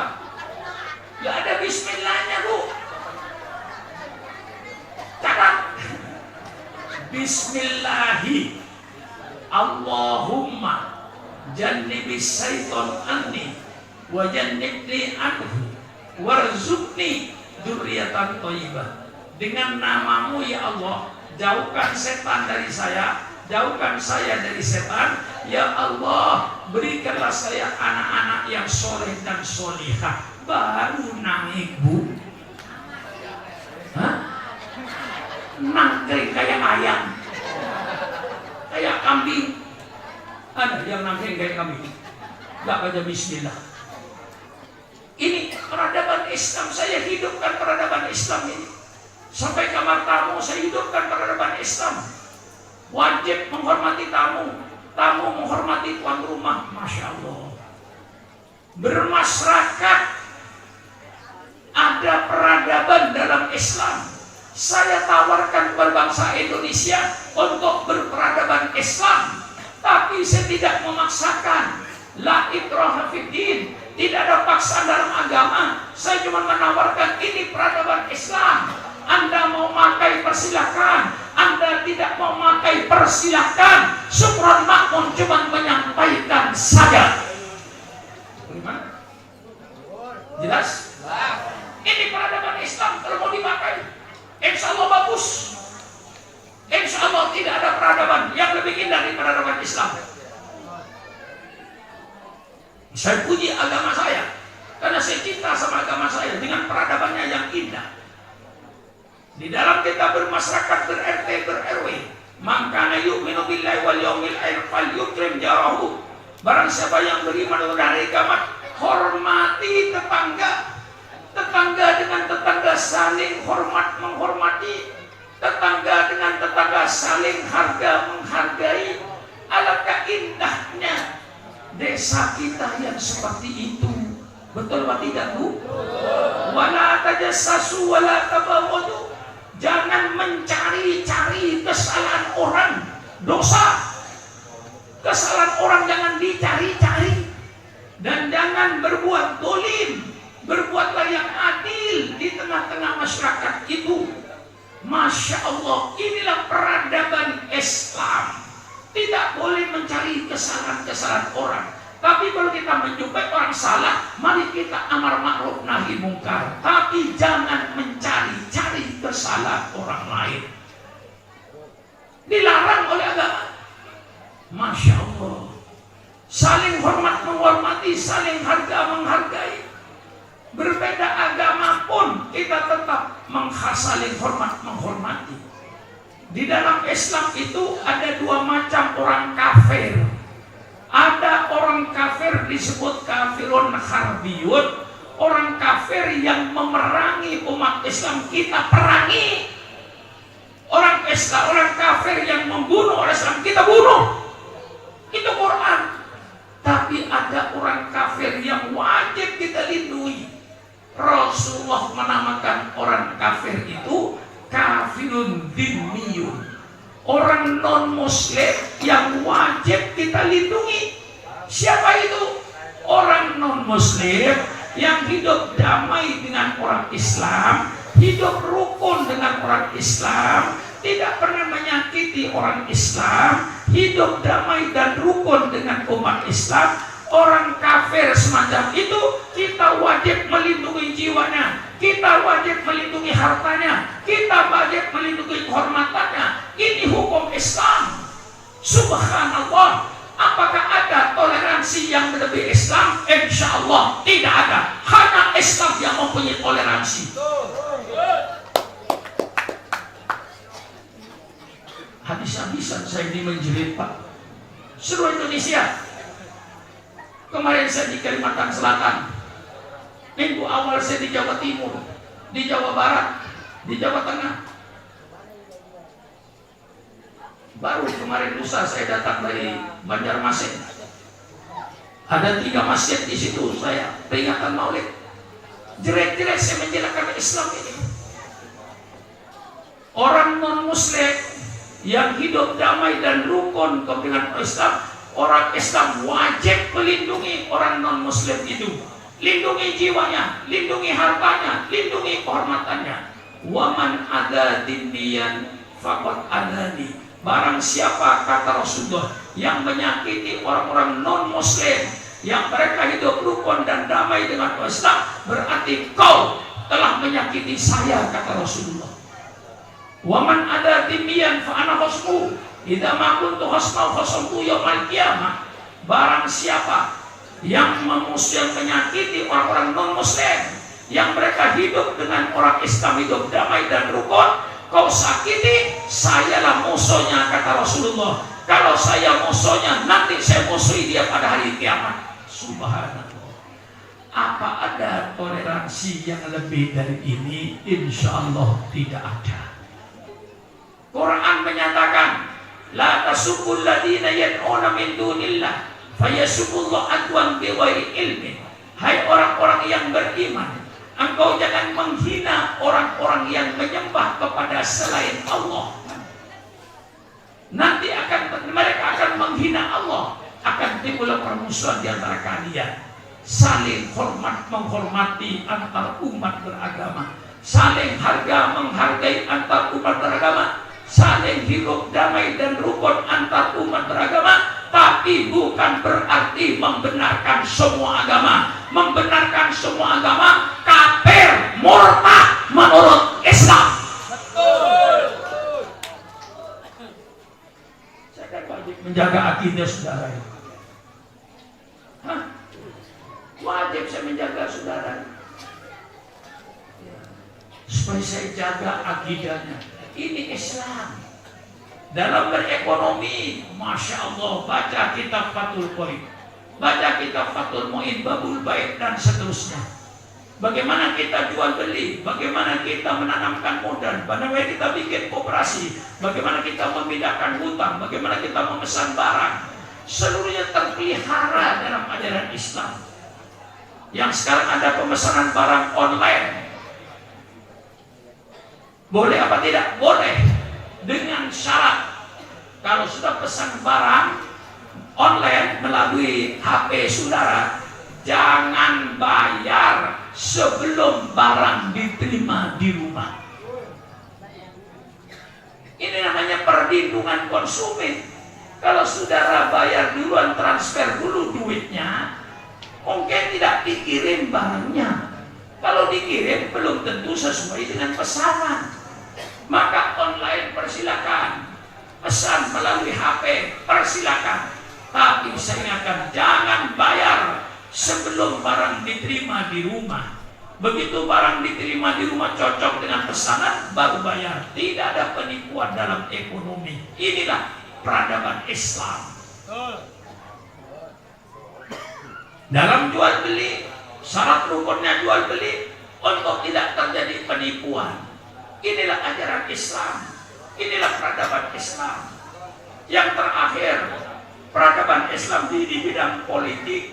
Gak ada bismillahnya, Bu. Catat. Bismillahi Allahumma jannibis syaiton anni wa jannibni anhu warzuqni dzurriatan thayyibah. Dengan namamu ya Allah, jauhkan setan dari saya, jauhkan saya dari setan. Ya Allah, berikanlah saya anak-anak yang soleh dan solihah. Baru naik, Bu. Hah? Nangkring kayak ayam, kayak kambing. Ada yang nangkring kayak kambing, gak baca bismillah. Ini peradaban Islam, saya hidupkan peradaban Islam ini. Sampai kamar tamu saya hidupkan peradaban Islam. Wajib menghormati tamu, tamu menghormati tuan rumah. Masya Allah. Bermasyarakat, ada peradaban dalam Islam. Saya tawarkan kepada bangsa Indonesia untuk berperadaban Islam, tapi saya tidak memaksakan. La ikraha fiddin, tidak ada paksaan dalam agama. Saya cuma menawarkan ini peradaban Islam. Anda mau pakai persilahkan, Anda tidak mau pakai persilahkan. Syukran makmun, cuma menyampaikan saja. Bagaimana? Jelas? Ini peradaban Islam kalau mau dipakai, insya Allah bagus. Insya Allah tidak ada peradaban yang lebih indah dari peradaban Islam. Saya puji agama saya karena saya cinta sama agama saya dengan peradabannya yang indah. Di dalam kita bermasyarakat, ber-RT, ber-RW, man kana yu'minu billahi wal yaumil akhir falyukrim jarahu. Barang siapa yang beriman kepada hari kiamat, hormati tetangga. Tetangga dengan tetangga saling hormat menghormati, tetangga dengan tetangga saling harga menghargai. Alangkah indahnya desa kita yang seperti itu. Betul apa tidak, Bu? Wala tajassasu wala tabaghadu. Jangan mencari-cari kesalahan orang, dosa. Kesalahan orang jangan dicari-cari, dan jangan berbuat dolim. Berbuatlah yang adil di tengah-tengah masyarakat itu. Masya Allah, inilah peradaban Islam. Tidak boleh mencari kesalahan-kesalahan orang. Tapi kalau kita menjumpai orang salah, mari kita amar ma'ruf nahi mungkar. Tapi jangan mencari-cari kesalahan orang lain. Dilarang oleh agama. Masya Allah. Saling hormat menghormati, saling harga menghargai. Berbeda agama pun kita tetap saling hormat menghormati. Di dalam Islam itu ada dua macam orang kafir. Ada orang kafir disebut kafirun harbiyun, orang kafir yang memerangi umat Islam, kita perangi. Orang Islam, orang kafir yang membunuh orang Islam, kita bunuh. Itu Quran. Tapi ada orang kafir yang wajib kita lindungi. Rasulullah non-muslim yang wajib kita lindungi. Siapa itu? Orang non-muslim yang hidup damai dengan orang Islam, hidup rukun dengan orang Islam, tidak pernah menyakiti orang Islam, hidup damai dan rukun dengan umat Islam. Orang kafir semacam itu kita wajib melindungi jiwanya, kita wajib melindungi hartanya, kita wajib melindungi kehormatannya. Ini hukum Islam. Subhanallah. Apakah ada toleransi yang lebih Islam? Insya Allah tidak ada. Hanya Islam yang mempunyai toleransi. Habis-habisan saya ini menjerit, Pak. Seluruh Indonesia. Kemarin saya di Kalimantan Selatan, minggu awal saya di Jawa Timur, di Jawa Barat, di Jawa Tengah. Baru kemarin lusa saya datang dari Banjarmasin. Ada 3 masjid di situ saya peringatan Maulid. Jerit-jerit saya menjelaskan Islam ini. Orang non-muslim yang hidup damai dan rukun dengan Islam, orang Islam wajib melindungi orang non-muslim itu. Lindungi jiwanya, lindungi hartanya, lindungi kehormatannya. Waman ada dindian faqad adani. Barang siapa, kata Rasulullah, yang menyakiti orang-orang non-muslim yang mereka hidup rukun dan damai dengan Islam, berarti kau telah menyakiti saya, kata Rasulullah. Waman ada dindian fa ana husmu. Idza ma kuntu hasnau fasamtu yaumil qiyamah. Barang siapa yang menyakiti orang-orang non-muslim yang mereka hidup dengan orang Islam, hidup damai dan rukun, kau sakiti, sayalah musuhnya, kata Rasulullah. Kalau saya musuhnya, nanti saya musuhi dia pada hari kiamat. Subhanallah. Apa ada toleransi yang lebih dari ini? Insya Allah tidak ada. Quran menyatakan, la tasubul ladina yad'una min dunillah fayasubullah adwan bighairi ilmin. Hai orang-orang yang beriman, engkau jangan menghina orang-orang yang menyembah kepada selain Allah. Nanti mereka akan menghina Allah, akan timbul permusuhan di antara kalian. Saling hormat menghormati antar umat beragama, saling harga menghargai antar umat beragama, saling hidup damai dan rukun antar umat beragama. Tapi bukan berarti membenarkan semua agama. Membenarkan semua agama kafir, murtad menurut Islam. Betul. Saya kan wajib menjaga akidah saudara. Hah? Wajib saya menjaga saudara, supaya saya jaga akidahnya. Ini Islam. Dalam berekonomi, Masya Allah, baca kitab Fathul Qorib, baca kitab Fathul Mu'in, Babul Bait, dan seterusnya. Bagaimana kita jual beli, bagaimana kita menanamkan modal, bagaimana kita bikin koperasi, bagaimana kita memindahkan hutang, bagaimana kita memesan barang. Seluruhnya terpelihara dalam ajaran Islam. Yang sekarang ada pemesanan barang online. Boleh apa tidak? Boleh. Dengan syarat, kalau sudah pesan barang online melalui HP saudara, jangan bayar sebelum barang diterima di rumah. Ini namanya perlindungan konsumen. Kalau saudara bayar duluan, transfer dulu duitnya, mungkin tidak dikirim barangnya. Kalau dikirim belum tentu sesuai dengan pesanan. Maka online persilakan, pesan melalui HP persilakan. Tapi saya ingatkan, jangan bayar sebelum barang diterima di rumah. Begitu barang diterima di rumah cocok dengan pesanan, baru bayar. Tidak ada penipuan dalam ekonomi. Inilah peradaban Islam. Dalam jual beli, syarat rukunnya jual beli untuk tidak terjadi penipuan. Inilah ajaran Islam. Inilah peradaban Islam. Yang terakhir, peradaban Islam di bidang politik.